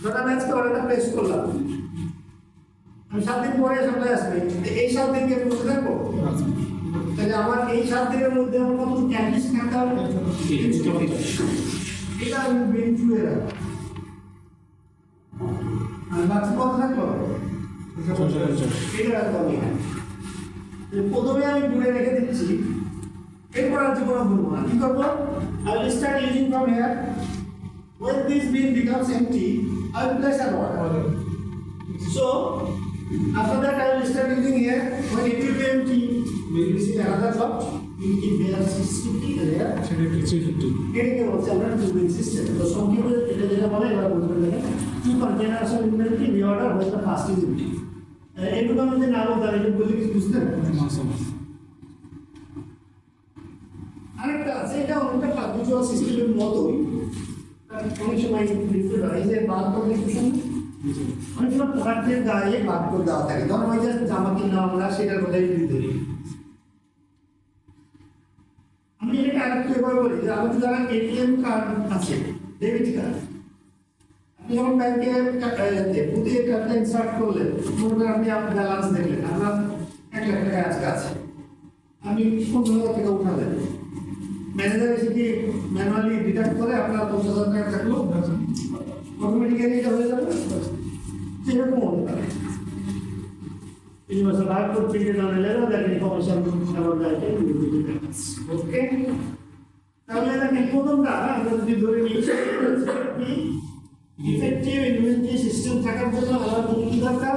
ধরুন আমি আজকে অর্ডারটা প্লেস করলাম আমি 7 দিন পরে সাপ্লাই আসবে এই 7 দিনকে আমি বসে থাকবো তাহলে আমার এই 7 দিনের মধ্যে আমার কত ক্যান্টিস থাকতে হবে এটা আমি বিন টুয়ে রাখবো আর বাকি কত থাকলো এটা রাখবো আমি এখানে। প্রথমে আমি টুয়ে রেখে দিচ্ছি, এরপর আর জীবনে ভুলবো না। কি করবো? I will start using from here. When this bin becomes empty, I will place an order. So after that I will start using here. When it will be empty, we will receive another lot. We will keep there 650 there. এটাকে বলছে আমরা two বিন system. তো সংক্ষেপে এটা যেটা বলে এবার বলতে গেলে two containers of inventory reorder হয় দ্য ফার্স্ট ইজ এমটি। এটুকু আমি যে না বলতাম এটা বলে কিছু বুঝতে আরেকটা আছে, এটা অনেকটা পাবলিচুয়াল সিস্টেমের মতোই। অনেক সময় লিখতে পারে যে বাদ করে দেখুন অনেক সময় প্রোডাক্টের গায়ে বাদ করে দেওয়া থাকে। ধরুন ওই যে জামা কিনলাম আমরা, সেটার কথাই যদি ধরি, আমি এটাকে আরেকটু এবার বলি যে আমাদের যারা এটিএম কার্ড আছে, ডেবিট কার্ড, আপনি যখন ব্যাংকে পুঁতিয়ে কার্ডটা ইনসার্ট করলেন, মনে করেন আপনি আপনার ব্যালেন্স দেখলেন, আপনার 1 লাখ টাকা আজকে আছে, আপনি 15,000 টাকা উঠালেন, ম্যানেজার এসে কি ম্যানুয়ালি ডিডাক্ট করে আপনার 50,000 টাকা থাকলো, অটোমেটিক্যালি এটা হয়ে যাবে। সেরকম হতে পারে। Universal barcode printed on a letter that information about the item will be written. Okay? তাহলে এটাকে প্রথমটা আমরা যদি ধরে নিই ইফেক্টিভ ইনভেন্টরি সিস্টেম থাকার জন্য আমাদের কি দরকার?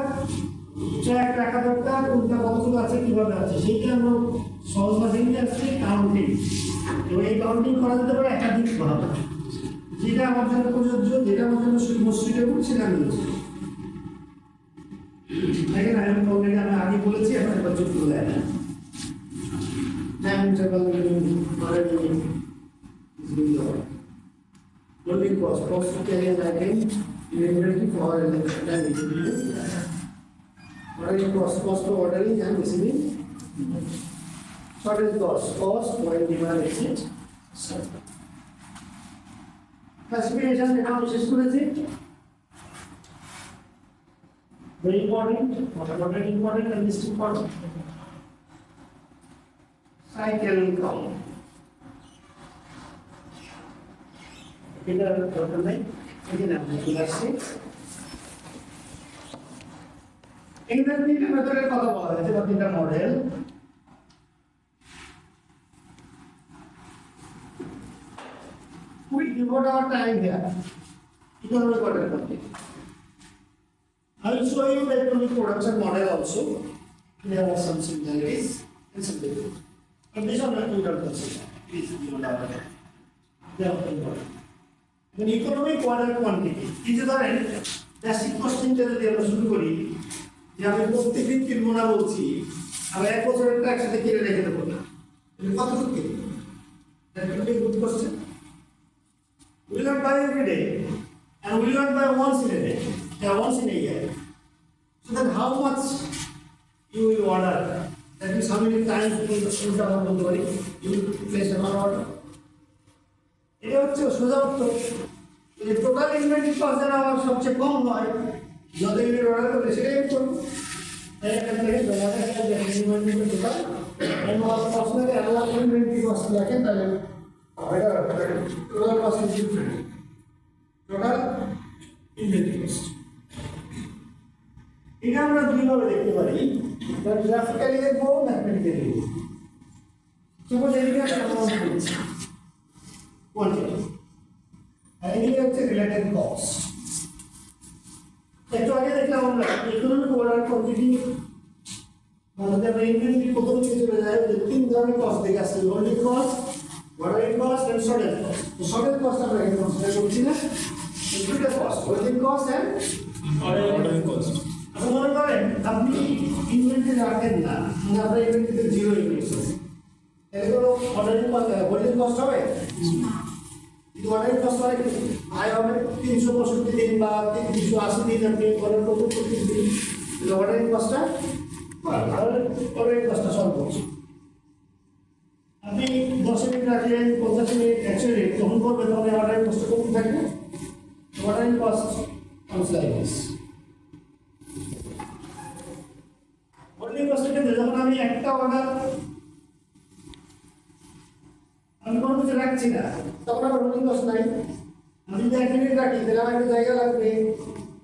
ট্র্যাক রাখা দরকার, কোনটা কতগুলো আছে, কিভাবে আছে, সেইটা আমরা সহজ ভাষায় নিয়ে আসছি কাউন্টিং। এবং এই কাউন্টিং করা যেতে পারে একাধিক ভাবে, যেটা আমার জন্য প্রযোজ্য, যেটা আমার জন্য সুইটেবল সেটা আমি বলছি। দেখেন আমি অলরেডি আমি আগে বলেছি, এখন এবার যোগ করে দেয় না। Time travel holding cost to carry an item immediately for an time ordering cost for ordering and receiving shortage cost when demand exceeds classification এটা আমি শেষ করেছি। Very important, what important and least important. Cycle count. এটা দরকার নেই, এখানে আমরা চলে আসছি। এখানে তিনটা মেথডের কথা বলা হয়েছে বা তিনটা model. We devote our time here. Economic order complete. I will show you the economic production model also. There are some similarities and some differences. But these are not total consider. Please do not have that. They are important. When economic order quantity, is ধরেন basic কোশ্চেনটা যদি আমরা শুরু করি যে আমি প্রত্যেকদিন কিনবো না বলছি, আমরা 1 বছরেরটা একসাথে কিনে রেখে দেবো না, কতটুকু কিনবো? That will be a good question. We will not buy every day and we will not buy once in a day, once in a year. So then how much you will order? That means how many times you will place an order. এটা হচ্ছে সোজা উত্তর। যদি total inventory cost যেন আমার সবচেয়ে কম হয়, যত ইউনিট অর্ডার করবে সেটাই আমি করবো। তাই এখান থেকে ইনভেন্টরি টোটাল কস্ট লাগে, অ্যানুয়াল ইনভেন্টরি কস্ট দেখেন তাহলে total cost is different. Total inventory cost এটা আমরা দুইভাবে দেখতে পারি, গ্রাফিক্যালি দেখবো, ম্যাথমেটিক্যালি দেখবো। সাপোজ এদিকে একটা অ্যামাউন্ট বলছি quantity. And এদিকে হচ্ছে রিলেটেড কস্ট। একটু আগে দেখলাম আমরা ইকোনমিক অর্ডার কোয়ান্টিটি মানে আমরা ইনভেন্টরি প্রথম দিকে চলে যায় যে 3 ধরনের কস্ট দেখে আসছে, holding cost, ordering cost and shortage cost. তো শর্টেজ কস্ট আমরা এখানে কনসিডার করছি না, দুটো cost, holding cost and ordering cost. আপনি মনে করেন আপনি ইনভেন্টরি রাখেন না, মানে আপনার ইনভেন্টরিতে জিরো ইউনিটস আছে, এর কোনো অর্ডারিং কস্ট হোল্ডিং কস্ট হবে? কিন্তু অর্ডারিং কস্ট হয় আয় হবে 365 দিন বা 380 দিন আপনি অর্ডার করবেন, প্রতিদিন অর্ডারিং কস্টটা অর্ডারিং কস্টটা সলভ করছে। আপনি 10 মিনিট রাখলেন, 50 মিনিট, 100 মিনিট যখন করবেন তখন অর্ডারিং কস্টটা কম থাকবে। Ordering cost comes like this. Holding কস্টের ক্ষেত্রে যখন আমি একটা অর্ডার আমি কোনো কিছু রাখছি না, তখন আমার হোল্ডিং কস্ট নাই। আমি যদি 1 মিনিট রাখি তাহলে আমার একটা জায়গা লাগবে,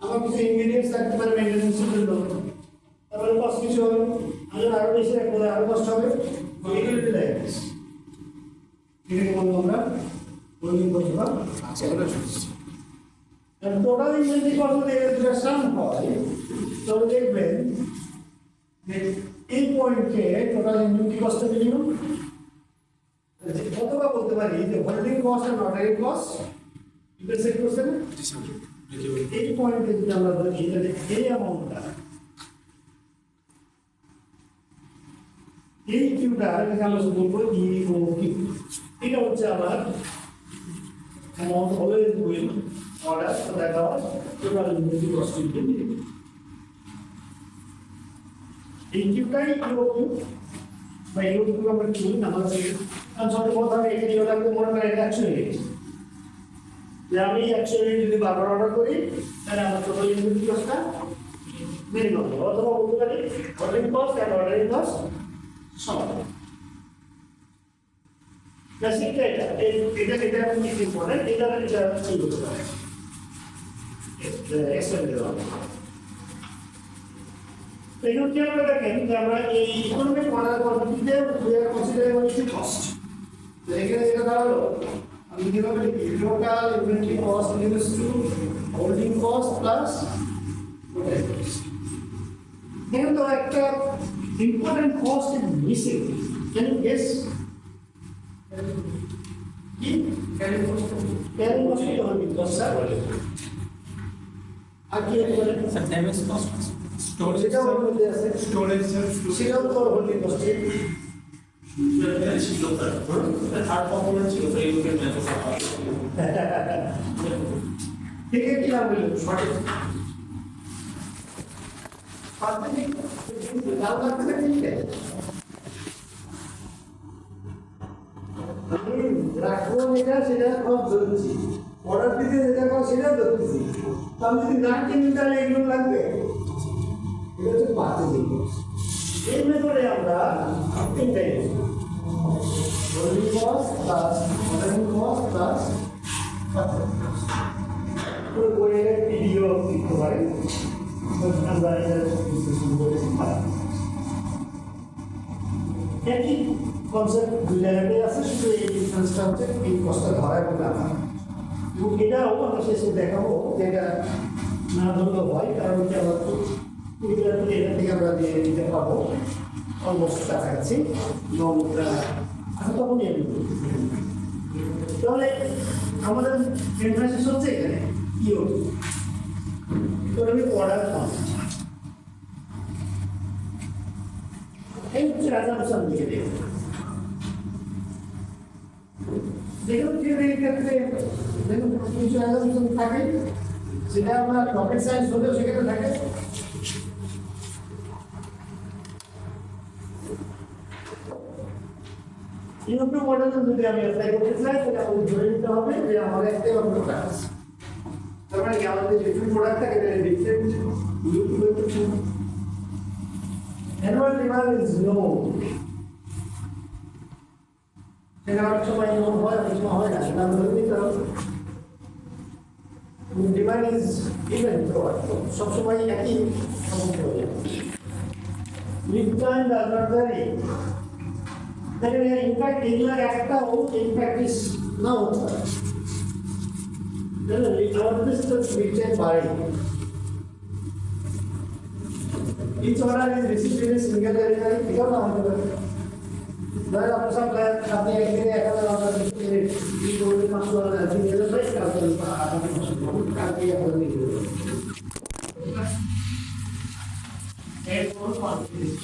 আমার কিছু ইনগ্রেডিয়েন্টস লাগতে পারে মেইনটেনেন্সের জন্য, তারপরে কষ্ট কিছু হবে, আমি আরো বেশি রাখবো আরো কষ্ট হবে, এগুলো লাইক দিস। এটাকে বলবো আমরা হোল্ডিং কস্ট বা টোটাল ইনভেন্টরি কস্ট যদি এর দুটো সাম হয় তাহলে দেখবেন যে এই পয়েন্টে টোটাল ইনভেন্টরি কস্টটা মিনিমাম কতটা বলতে পারি যে হোল্ডিং কস্ট আর অর্ডারিং কস্ট ইন্টারসেক্ট করছে না। এই পয়েন্টে যদি আমরা ধরি তাহলে এই অ্যামাউন্টটা এই কিউটা এটাকে আমরা বলবো ই ও কিউ, এটা হচ্ছে আমার অ্যামাউন্ট অলওয়েজ উইল অর্ডার তো দেখা হয় টোটাল ইনভেন্টরি কস্ট ইনটু এই কিউটাই ইউ কিউ বা ইউ কিউ আমরা কি বলি আমাদের কারণ কথা হবে এখানে ইউ লাগবে মনে করেন 100 ইউনিট, যে আমি 100 ইউনিট যদি বারবার অর্ডার করি তাহলে আমার টোটাল ইনভেন্টরি কস্টটা মিনিমাম হবে, অথবা বলতে পারি হোল্ডিং কস্ট আর অর্ডারিং কস্ট সমান। বেসিকটা এটা এটা আমি কি বলেন এটা কি করতে পারে এক্সপ্লেন দেওয়া। এগুলো কি আমরা দেখেন যে আমরা এই ইকোনমিক মডেল পদ্ধতিতে we are considering only cost. এখানে যেটা দাঁড়ালো আমি কিভাবে লিখি total inventory cost equals to holding cost plus total cost. কিন্তু একটা important cost is missing, can you guess? কি ক্যারিং কস্ট? ক্যারিং কস্ট কি হোল্ডিং কস্ট স্যার? আর কি হতে পারে স্যার ড্যামেজ কস্ট, স্টোরেজ, সেটাও ওর মধ্যে আছে, স্টোরেজ স্যার, সেটাও তো হোল্ডিং কস্ট। থার্ড কম্পোনেন্ট ছিল তো এইগুলোকে মেথড ঠিক আছে কি নাম বললো সঠিক লাল লাগছে ঠিক আছে আমি রাখবো এটা সেটা সব ধরছি, অর্ডার দিতে যেটা পাবো সেটাও ধরতেছি, তো আমি যদি না কিনি তাহলে এগুলো লাগবে, এটা হচ্ছে বাড়তে দিই। এই মেথডে আমরা তিনটাই holding cost plus ordering cost plus পুরো বইয়ের ভিডিও দিতে পারি আমরা এটা বিশ্লেষণ করে একই কনসেপ্ট দুই জায়গাতেই আছে, শুধু এই ডিফারেন্সটা হচ্ছে এই কষ্টটা ধরা এবং না ধরা। এবং এটাও আমরা শেষে দেখাবো যেটা না ধরলেও হয়, কারণ হচ্ছে আমরা এটা থেকে আমরা দিয়ে দিতে পারবো অলমোস্ট কাছাকাছি এবং তখনই আমি তাহলে আমাদের ইনফ্রাস্ট্রাকচার হচ্ছে এখানে ইউ ইকোনমিক অর্ডার কস্ট, এই হচ্ছে রাজামশান দিয়ে দেবে। দেখুন কি এই ক্ষেত্রে দেখুন কিছু রাজামশান থাকে সেটা আমরা রকেট সায়েন্স হলেও সেখানে থাকে। ইউপি মডেলে যদি আমি অ্যাপ্লাই করতে চাই তাহলে আমাকে ধরে নিতে হবে যে আমার একটাই প্রোডাক্ট আছে, তার মানে কি আমাদের ডিফারেন্ট প্রোডাক্ট থাকে তাহলে ডিফারেন্ট ইউপি হচ্ছে অ্যানুয়াল ডিমান্ড ইজ নো, সেটা অনেক সময় এমন হয় অনেক সময় হয় না, সেটা আমরা ধরে নিতে হবে। ডিমান্ড ইজ ইভেন সবসময় একই সমস্যা হয়ে যায়, lead time does not vary. In fact এগুলোর একটাও ইনপ্র্যাকটিস না হতে পারে, আমাদের তো লিড বাড়ে। Each order is received in a single delivery, এটাও না হতে পারে। ধরেন আপনার সাপ্লাই আপনি একদিনে 1000 অর্ডার দিচ্ছেন, এই করলে 500 অর্ডার আপনি নিয়ে যাবেন, কালকে আপনার কালকে আপনার নিয়ে যাবেন। এর কোনো কনফিডেন্স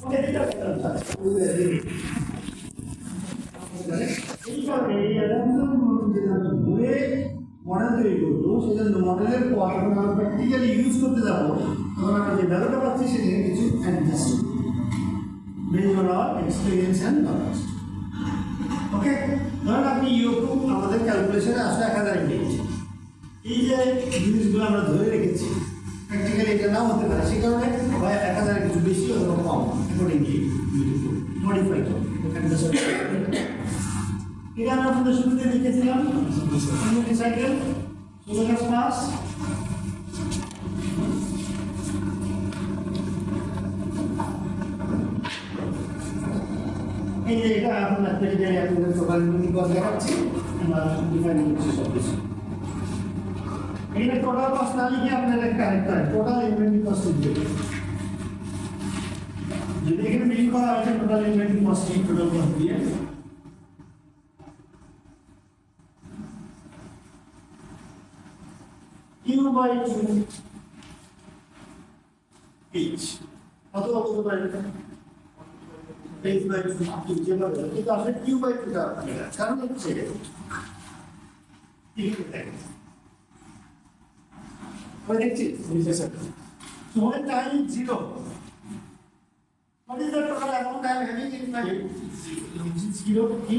ওকে এটা একটা আছে এই কারণে এই অ্যাডাপশন যেটা ধরে মডেল তৈরি করবো সেজন্য মডেলের পর আমরা প্র্যাকটিক্যালি ইউজ করতে যাবো, তখন আমরা যে ভ্যালুটা পাচ্ছি সেখানে কিছু adjust based on our experience and knowledge. Okay, ধরেন আপনি ইউটু আমাদের ক্যালকুলেশনে আসলে 1000 ইউনিট, এই যে জিনিসগুলো আমরা ধরে রেখেছি প্র্যাকটিক্যালি এটা নাও হতে পারে, সে কারণে হয় 1000 কিছু বেশি অথবা কম অ্যাকর্ডিংলি মডিফাই করবে। এটা আমরা আপনাদের শুরুতে লিখেছিলাম ইউনিট সাইকেল সোলার ক্লাস এই যে এটা এখন আপনাদের আপনাদের টোটাল ইউনিট কস্ট দেখাচ্ছি আমরা ডিফাইন করছি সব কিছু এখানে টোটাল কস্ট না লিখে আপনাদের কারেক্ট করেন টোটাল ইনভেন্টরি কস্ট লিখবেন যদি এখানে বিল করা হয়েছে total inventory cost total cost দিয়ে Q by Q each অথবা বলতে পারেন H by Q যেভাবে কিন্তু আসলে Q by Q টা কারণ হচ্ছে দেখছি so when time is 0 what is the total amount I am having in my zero কি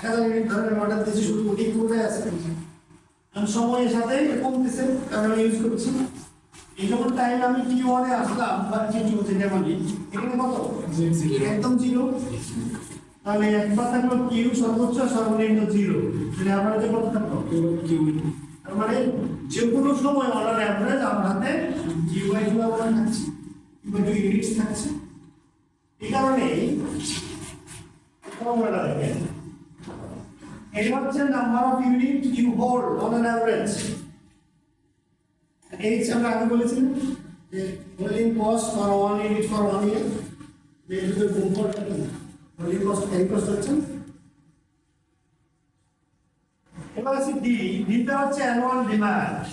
1000 ইউনিট ধরে অর্ডার দিয়েছি শুধু ওটি করে আছে আমি সময়ের সাথে কমতেছে কারণ আমি ইউজ করছি এই যখন টাইম আমি T1 এ আসলাম বা T2 তে যেমন এখানে কত একদম 0 তাহলে একবার থাকলো Q সর্বোচ্চ সর্বনিম্ন 0 তাহলে আমরা যে কত থাকলো Q তার মানে যে কোনো সময় অর্ডার এভারেজ আমার হাতে Q বাই 2 অবদান থাকছে Q বাই 2 ইউনিটস থাকছে এই কারণে ফর্মুলাটা দেখেন এটা হচ্ছে number of unit you hold on an average এই আমরা আগে বলেছিলাম যে holding cost for 1 unit for 1 year এই দুটো গুণ করতে হবে হোল্ডিং কস্ট এই কস্ট হচ্ছে এবার আছে ডি ডিটা হচ্ছে অ্যানুয়াল ডিমান্ড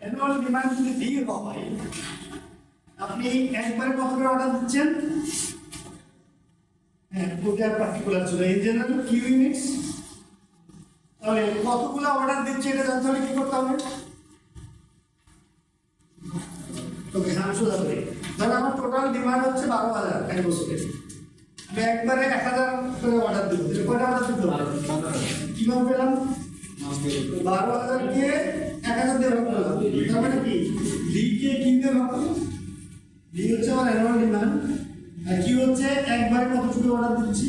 অ্যানুয়াল ডিমান্ড যদি ডি হয় আপনি একবারে কত করে অর্ডার দিচ্ছেন হ্যাঁ ওটা পার্টিকুলার ছিল ইন জেনারেল কিউ ইউনিটস তাহলে কতগুলো অর্ডার দিচ্ছে এটা জানতে হলে কি করতে হবে ওকে হ্যাঁ শুধু হবে ধর আমার টোটাল ডিমান্ড হচ্ছে 12000 এক বছরে আমি একবারে 1000 করে অর্ডার দিব তাহলে কয়টা অর্ডার দিতে হবে কিভাবে পেলাম 12000 কে 1000 দিয়ে ভাগ করলাম তার মানে কি ডি কে কিউ দিয়ে ভাগ করলাম ডি হচ্ছে আমার অ্যানুয়াল ডিমান্ড আর কিউ হচ্ছে একবারে কতটুকু অর্ডার দিচ্ছি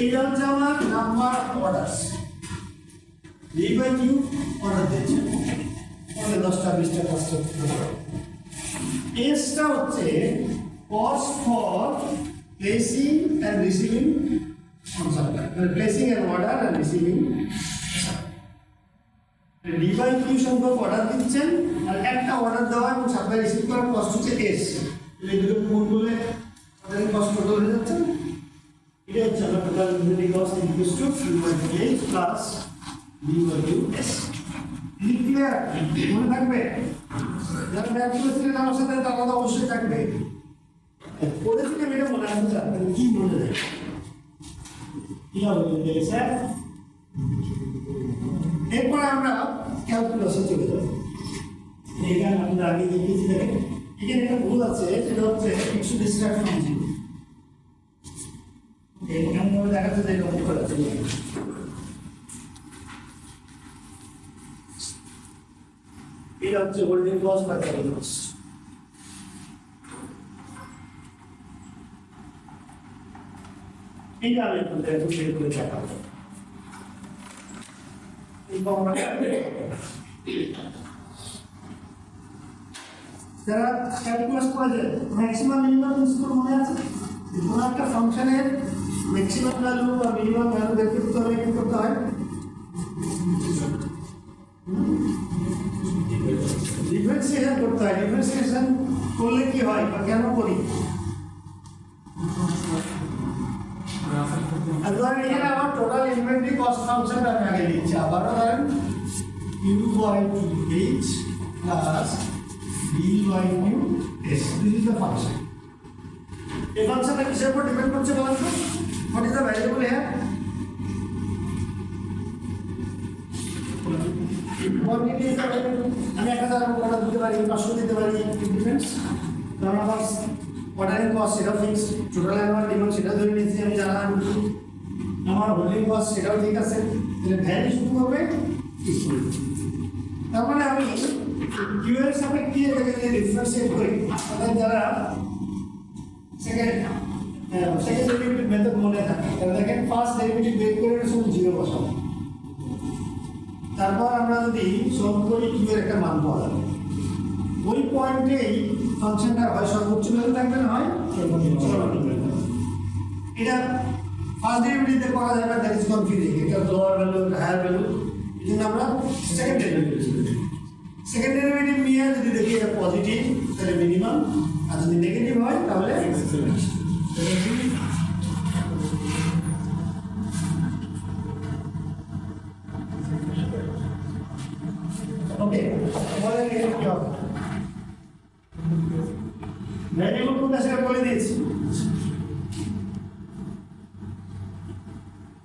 এটা হচ্ছে আমার number of orders D by Q order দিচ্ছি মানে 10টা 20টা 5টা এসটা হচ্ছে cost for placing and receiving placing an order and receiving D by Q সংখ্যক অর্ডার দিচ্ছেন আর একটা অর্ডার দেওয়া এবং সাপ্লাই রিসিভ করার কস্ট হচ্ছে এস এই দুটো গুণ করলে অর্ডারের কস্ট কত হয়ে যাচ্ছে এটা হচ্ছে আমার total unit cost equals to Q by H plus D by Q S clear মনে থাকবে যারা ম্যাথ করেছিলেন আমার সাথে তারা তো অবশ্যই থাকবে পড়েছিলেন এটা মনে রাখতে আপনাদের কি মনে রাখবে কি হবে স্যার এরপর আমরা ক্যালকুলাসে চলে যাব এখানে আমরা আগে দেখিয়েছি দেখেন এখানে একটা ভুল আছে সেটা হচ্ছে কিছু ডিস্ট্রাকশন আছে এখানে আমরা দেখাতে যে এরকম করে আছে এটা হচ্ছে হোল্ডিং কস্ট বা ক্যারিং কস্ট এটা আমি আপনাদের একটু শেয়ার করে দেখাবো এই ফর্মুলাটা যারা ক্যালকুলাস করেছেন ম্যাক্সিমাম মিনিমাম প্রিন্সিপাল মনে আছে কোনো একটা ফাংশনের ম্যাক্সিমাম ভ্যালু বা মিনিমাম ভ্যালু বের করতে হলে কি করতে হয় ডিফারেন্সিয়েশন করতে হয় ডিফারেন্সিয়েশন করলে কি হয় বা কেন করি আর ধরেন এখানে আমার টোটাল ইনভেন্টরি কস্ট ফাংশনটা আমি আগে লিখছি আবারও ধরেন Q by H plus D by Q S this is the function এই ফাংশনটা কিসের উপর ডিপেন্ড করছে বলেন তো what is the variable here quantity হিসাবে আমি 1000 অর্ডার দিতে পারি 500 দিতে পারি ডিফারেন্স কারণ আমার অর্ডারিং কস্ট সেটা ফিক্সড টোটাল অ্যানুয়াল ডিমান্ড সেটা ধরে নিয়েছি আমি জানলাম আমার হোল্ডিং কস্ট সেটাও ঠিক আছে তাহলে ভ্যালু শুরু হবে তার মানে আমি কিউ এর সাপেক্ষে এটাকে ডিফারেন্সিয়েট করি আপনাদের যারা সেকেন্ড ডেরিভেটিভ মেথড মনে থাকে তাহলে দেখেন ফার্স্ট ডেরিভেটিভ বের করে শুধু জিরো বসাবো তারপর আমরা যদি সলভ করি কিউ এর একটা মান পাওয়া যাবে ওই পয়েন্টেই ফাংশনটা হয় সর্বোচ্চ ভ্যালু থাকবে না হয় সর্বনিম্ন ভ্যালু এটা ফার্স্ট ডেরিভেটিভে করা যাবে দ্যাট ইজ কনফিউজিং এটা লোয়ার ভ্যালু হায়ার ভ্যালু এই জন্য আমরা সেকেন্ড ডেরিভেটিভ নিয়ে যদি দেখি এটা পজিটিভ তাহলে মিনিমাম আর যদি নেগেটিভ হয় তাহলে ওকে বলেন এটা কি হবে ভ্যারিয়েবল কোনটা সেটা বলে দিয়েছি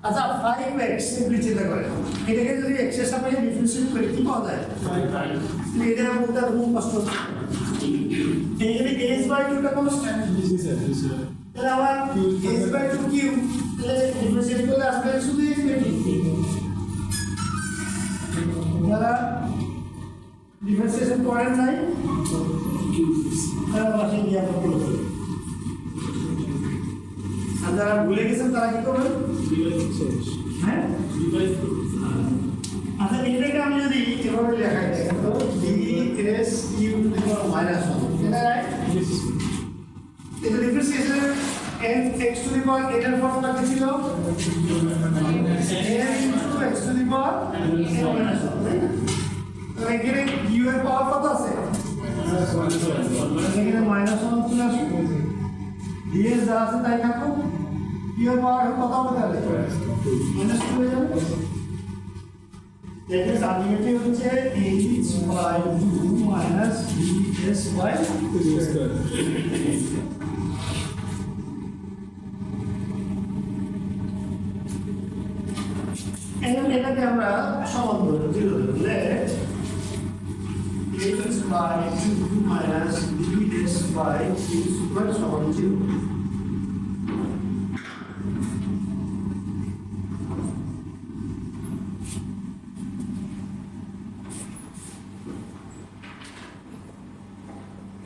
আচ্ছা 5x সিম্পলি চিন্তা করে এটাকে যদি x এর সাপেক্ষে ডিফারেন্সিয়েট করি কি পাওয়া যায় এটা বলতে আর কোনো কষ্ট নেই এখানে h/2 টা কনস্ট্যান্ট তাহলে আবার h/2 কিউব তাহলে ডিফারেন্সিয়েট করলে আসবে শুধু h/2 যারা ডিফারেন্সিয়েশন করেন নাই তারা বাসায় গিয়ে আপনার করবেন আর যারা ভুলে গেছেন তারা কি করবেন হ্যাঁ আচ্ছা এটাকে আমি যদি এভাবে লেখাই দেখেন তো ds Q to the power minus 1 এটা রাইট এটা differentiation n x to the power এটার ফর্মুলা কি ছিল n into x to the power n মাইনাস 1 তাই না তো এখানে u এর পাওয়ার কত আছে এখানে মাইনাস 1 চলে আসবে ds যা আছে তাই থাকুক u এর পাওয়ার কত হবে তাহলে মাইনাস 2 হয়ে যাবে that is ultimately হচ্ছে h/2 minus ds/2 এখন এটাকে আমরা সমান ধরব 0 ধরব let h/2 minus ds/2 সমান 0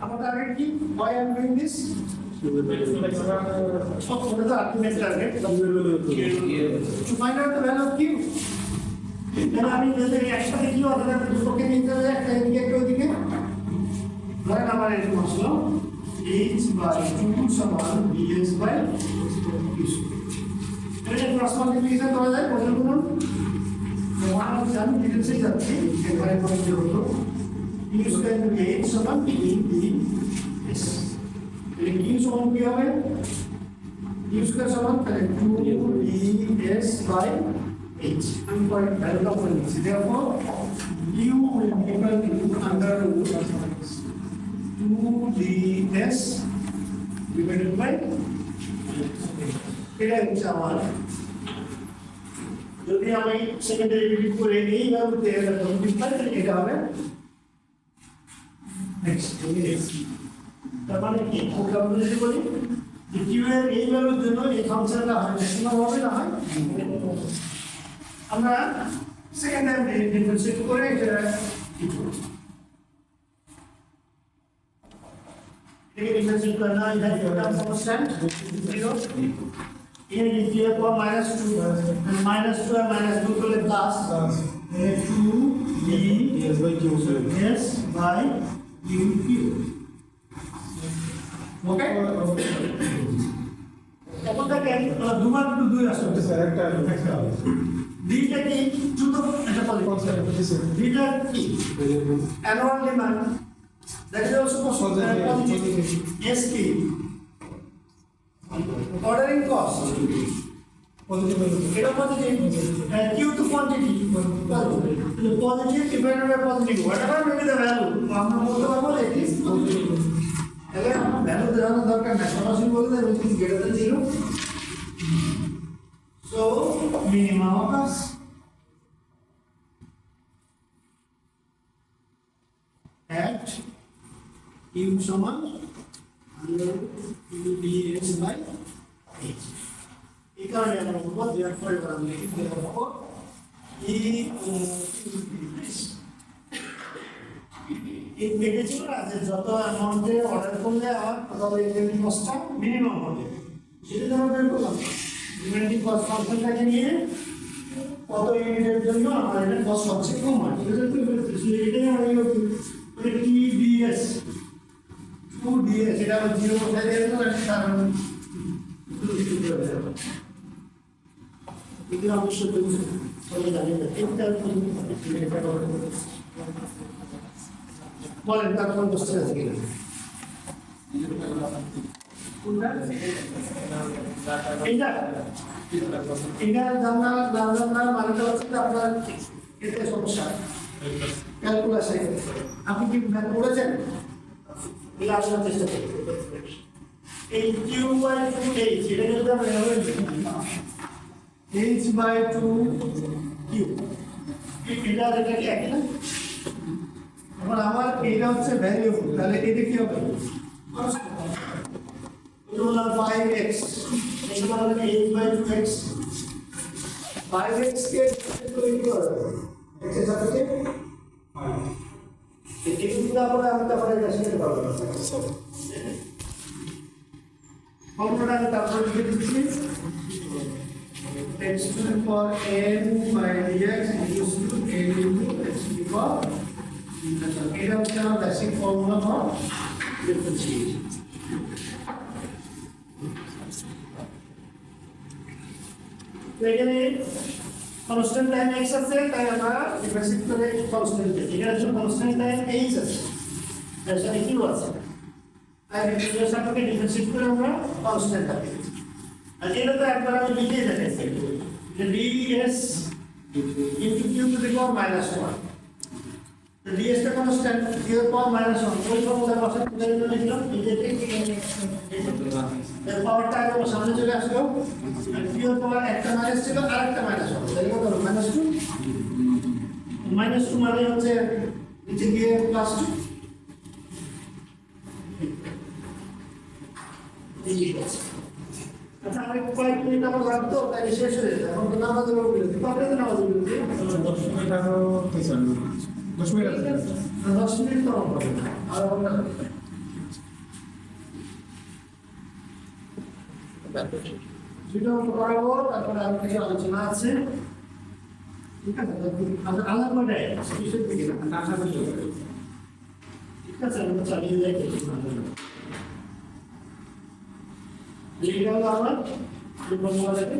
our target কি why I am doing this what is the ultimate target to find out the value of q then আমি যদি একসাথে কি অর্ডার দুটোকে নিতে হবে একটা এদিকে একটা ওদিকে ধরেন আমার এরকম আসলো h/2 সমান ds/q এটা ক্রস মাল্টিপ্লিকেশন করা যায় প্রথম গুণ ওয়ান আমি ডিটেইলসে যাচ্ছি একবারে করে হলো q স্কয়ার ইনটু h সমান p ds তাহলে q সমান কি হবে q স্কয়ার সমান তাহলে 2ds/h আমি পরে ভ্যালুটা করে নিচ্ছি therefore q will be equal to under root 2ds divided by এটা হচ্ছে আমার যদি আমি সেকেন্ড ডেরিভেটিভ করে এই ভ্যালুতে পজিটিভ পাই তাহলে এটা হবে নেক্সট তার মানে কি আমরা যদি বলি যে কিউ এর এই ভ্যালুর জন্য এই ফাংশনটা হয় ম্যাক্সিমাম হবে না হয় আমরা সেকেন্ড টাইম ডিফারেন্সিয়েট করে এটা এটাকে ডিফারেন্সিয়েট করনা এটা একটা কনস্ট্যান্ট 0 এর দিয়ে পাওয়ার -2 -2 আর -2 করলে প্লাস 2 ds/q ওকে এখন দেখেন দুবার দুটো দুই আসছে স্যার একটা ডিটা কি দুটো এটা পজিটিভ ডিটা কি annual demand that is also positive S কি অর্ডারিং কস্ট পজিটিভ এটা positive Q two quantity positive divided by positive whatever may be the value আমরা বলতে পারবো যে ইট ইজ পজিটিভ তাহলে ভ্যালু দেওয়ার দরকার নাই সরাসরি বলে দেব it is greater than 0 so minimum of at q সমান ds/h এই কারণে আমরা বলবো যে পরে আমরা লিখতে পারবো e এই দেখেছিল না যে যত অ্যামাউন্টে অর্ডার করলে আমার তত ইনভেন্টরি কস্টটা মিনিমাম হবে, সেটা আমরা বের করলাম। ইনভেন্টরি কস্ট ফাংশনটাকে নিয়ে কত ইউনিটের জন্য আমার এটা কস্ট সবচেয়ে কম হয়, ঠিক আছে? এটাই আমরা মানে TDS 2DS, এটা আমরা 0 বসাই দিয়ে দেবো, কারণ এগুলো অবশ্যই সবাই জানেন না। বলেন তার কোনো কোশ্চেন আছে কিনা? এইটা জানার মানেটা হচ্ছে যে আপনার এতে সমস্যা ক্যালকুলাসে। আপনি কি ম্যাথ করেছেন? এগুলো আসার চেষ্টা করবেন। এই Q/2H এটা যদি আমরা এভাবে লিখি, H/2Q, এটা আর এটা কি একই না? এখন আমার এটা হচ্ছে ভ্যারিয়েবল, তাহলে এটা কি হবে? এটা হলো 5x, এটা হলো H/2x, 5x কে তৈরি করে x এর সাথে এটা কিন্তু আমরা এটা শিখতে পারবো না। ফর্মুলাটা আমি তারপরে লিখে দিচ্ছি, x to the power n by dx equals to n into x to the power, এটা হচ্ছে আমার বেসিক ফর্মুলা ফর ডিফারেন্সিয়েশন। এখানে কনস্ট্যান্ট টাইম x আছে, তাই আমরা ডিফারেন্সিয়েট করে কনস্ট্যান্ট দিই। এখানে হচ্ছে কনস্ট্যান্ট টাইম h আছে, এর সাথে q আছে, আর এর সাথে ডিফারেন্সিয়েট করে আমরা কনস্ট্যান্ট পাই। আর এটা তো একবার আমি লিখে দেখাচ্ছি যে ds into q to the power -1, তো ds টা constant, q to the power -1 ওই ফর্মুলা বসাতে গেলে লিখলাম এর পাওয়ারটা আগে সামনে চলে আসলো, আর q এর পাওয়ার একটা মাইনাস ছিল আর একটা মাইনাস হবে, তাই কত হলো? -2। -2 মানে হচ্ছে নিচে গিয়ে +2। আচ্ছা, আমি কয়েক মিনিট আমার লাগতো, তাই শেষ হয়ে যেত। এখন তো নামাজের বিরতি, কবে তো নামাজের বিরতি? 10 মিনিট আরো পেছন 10 মিনিট আছে। 10 মিনিট তো আমার হবে না, আর ঘন্টা লাগবে। দুটো অঙ্ক করাবো, তারপরে আর কিছু আলোচনা আছে, ঠিক আছে? আমাদের আলাদা করে কিসের দিকে না, ঠিক আছে? আমরা চালিয়ে যাই কিছু না। লিখে হলো আমার এই ফর্মুলাটাকে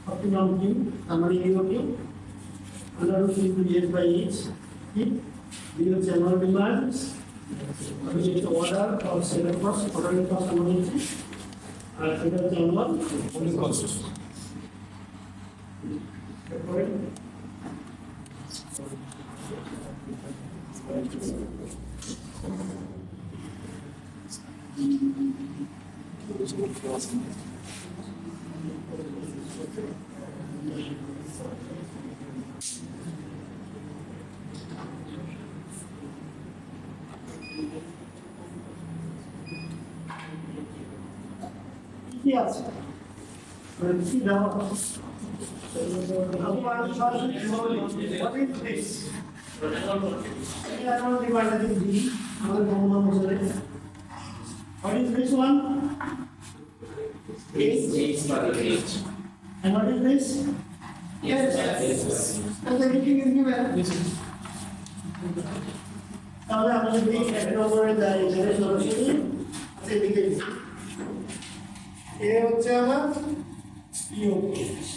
অপটিমাম কিউ, আমার ইউ কিউ √3/h কি এই হচ্ছে আমার ডিমান্ড, আমি যেটা অর্ডার আর সেলের কস্ট, অর্ডারের কস্ট আমরা নিচ্ছি, আর এটা হচ্ছে আমার কস্ট। তারপরে কি আছে? কি দেওয়া আছে? What is this? এটা আমরা ডিভাইডার দিই, আমাদের গণনা অনুসারে। What is this one? H. And what is this? Yes. So the everything is given. তাহলে আমরা যদি এক নম্বরে যাই, এখানে সরাসরি এদিকে এ হচ্ছে আমার ইউপিএস,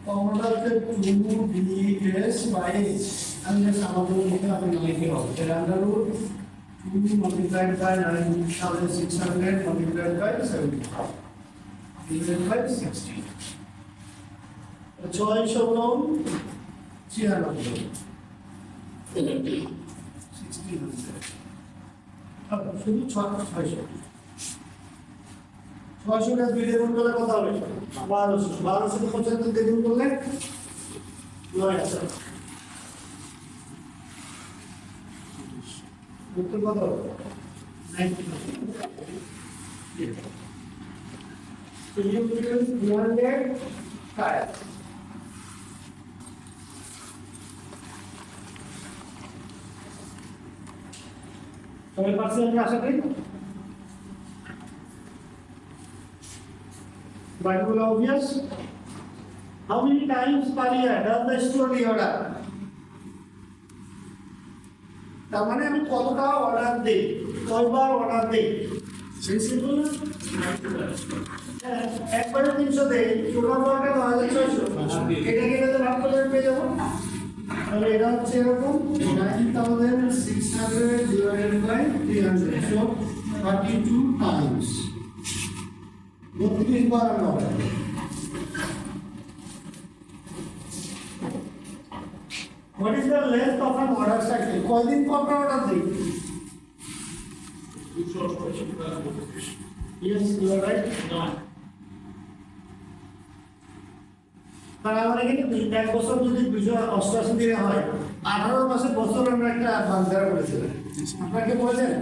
ফর্মুলা হচ্ছে 2ds/h। আমি জাস্ট আমাদের লিখে আপনি লিখে হবে এটা √2 multiplied by 9600 multiplied by 70 divided by 60, 600 96 1600 শুধু 600 টা দুই গুণ করলে কত হবে? 1200 কে 75 দিয়ে গুণ করলে 9000। উত্তর কত হবে? 90। So you will 205 সবাই পারছি আমরা আশা করি বাকিগুলো obvious. How many times per year does the store order? তার মানে আমি কতটা অর্ডার দিই, কয়বার অর্ডার দিই, সেই সিম্পল না? হ্যাঁ, একবারে 300 দেই, টোটাল অর্ডার 9600, এটাকে এটাতে ভাগ করলে পেয়ে যাবো। তাহলে এটা হচ্ছে এরকম 9600 divided by 300, so 32 times 32 বার আমরা অর্ডার দিই। What is the length of an order cycle? কয়দিন পর অর্ডার দিই? Yes, you are right. তার মানে কিন্তু এক বছর যদি 288 দিনে হয়, 18 মাসে বছর আমরা একটা বান্ধারা করেছিলাম। আপনাকে বলেছেন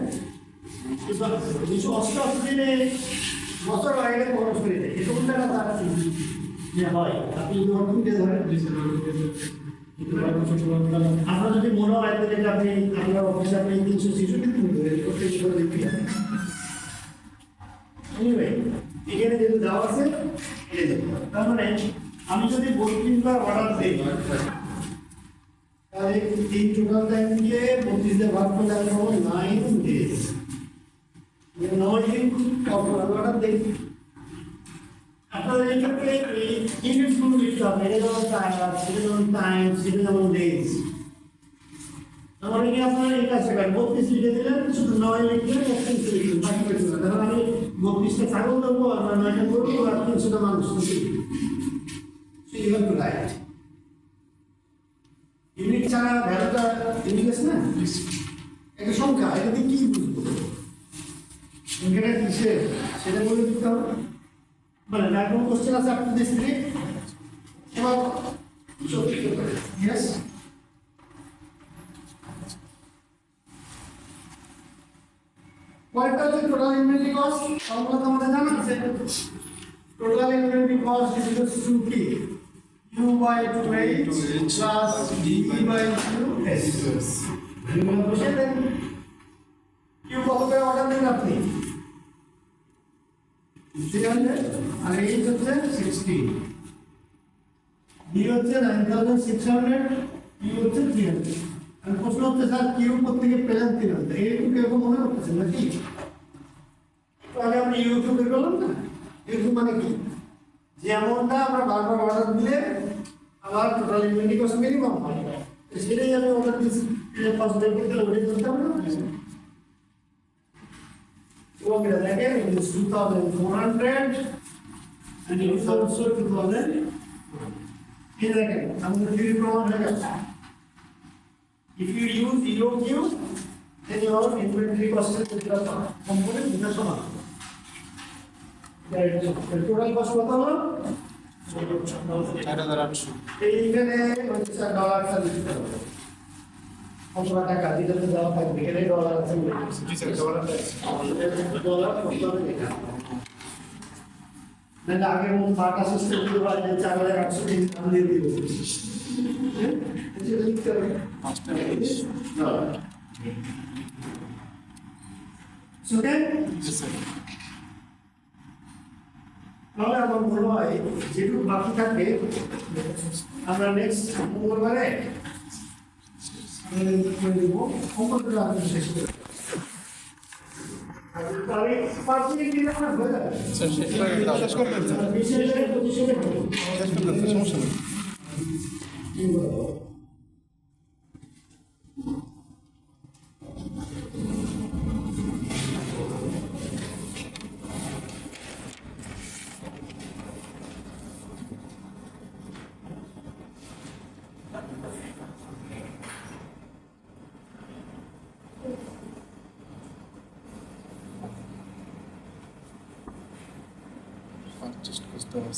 288 দিনে বছর হয় এটা খরচ করে দেয়, এরকম টাকা তার যে হয়। আপনি যদি অর্থ দিয়ে ধরেন আপনার যদি মনে হয় তাহলে এটা আপনি আপনার অফিসে আপনি 366 দিন ধরে করতে দিবেন। এনিওয়ে এখানে যেটা দেওয়া আছে এই দেখুন, তার মানে আমি যদি 32 বার অর্ডার দিই তাহলে এই টোটাল টাইম দিয়ে 32 দিয়ে ভাগ করলে আমি পাবো 9 ডেজ। 9 দিন অর্ডার দিই। আপনাদের এই ক্ষেত্রে এই ইউনিটসগুলো লিখতে হবে, এটা যেমন টাইম, সেটা যেমন ডেজ। আমার কি আপনার এই কাজটা করেন 32 লিখে দিলেন, শুধু 9 লিখলেন, 31 লিখলেন, বাকি কিছু না। তাহলে আমি 32টা ছাগল দেবো আর 9টা করবো আর 300টা মানুষ লিখবো। You have to write. Unit ছাড়া ভ্যালুটা ইউনিট আছে না? একটা সংখ্যা, এটা দিয়ে কি বুঝবো? সংখ্যাটা কিসের সেটা বলে দিতে হবে। মানে এখন কোশ্চেন আছে আপনাদের স্ত্রী এবার ইয়েস কয়টা হচ্ছে টোটাল ইনভেন্টরি কস্ট? সবগুলো তো আমাদের জানা আছে। Total inventory cost is equal to কি? U by 2H plus D by 2S. এগুলো বসে দেন। Q কত করে অর্ডার দেন আপনি? 300 আর H হচ্ছে 16, D হচ্ছে 9600, Q হচ্ছে 300। আর প্রশ্ন হচ্ছে স্যার Q প্রত্যেকে পেলেন 300, এইটুকু এরকম মনে করতেছেন নাকি? তাহলে আমরা ইউটিউব বের করলাম না, ইউটিউব মানে কি? যে অ্যামাউন্টটা আমরা বারবার অর্ডার দিলে আমার টোটাল ইনভেন্টরি কস্ট মিনিমাম হয়, সেটাই আমি অর্ডার দিচ্ছি, কস্ট বের করতে ওটাই করতে হবে না? Okay, again it is 2400 and it is also 2000. In again, I'm going to give you program again. If you use EOQ, then your inventory cost is component in the sum. The total cost what হলো? 4800 এইখানে হচ্ছে ডলারটা দিতে হবে। কত টাকা দিতে দেওয়া থাকবে, এখানে ডলার আছে। জি স্যার ডলার ডলার কত হবে এটা? না আগে মন বাটা সিস্টেম দিয়ে বলা যায় 4800 দিন দাম দিয়ে দিব। হ্যাঁ এটা লিখতে হবে 5 ডলার। ওকে জি স্যার তাহলে আমার মনে হয় যেটুকু বাকি থাকবে আমরা নেক্সট মঙ্গলবারে করে দেবো, কম্পিউটার আপনি শেষ করে তাহলে পার্সোনালি কিনা হয়ে যাবে স্যার শেষ করে দেন স্যার, বিশেষ করে পজিশনে শেষ করে দেন সমস্যা নেই। Just করতে হবে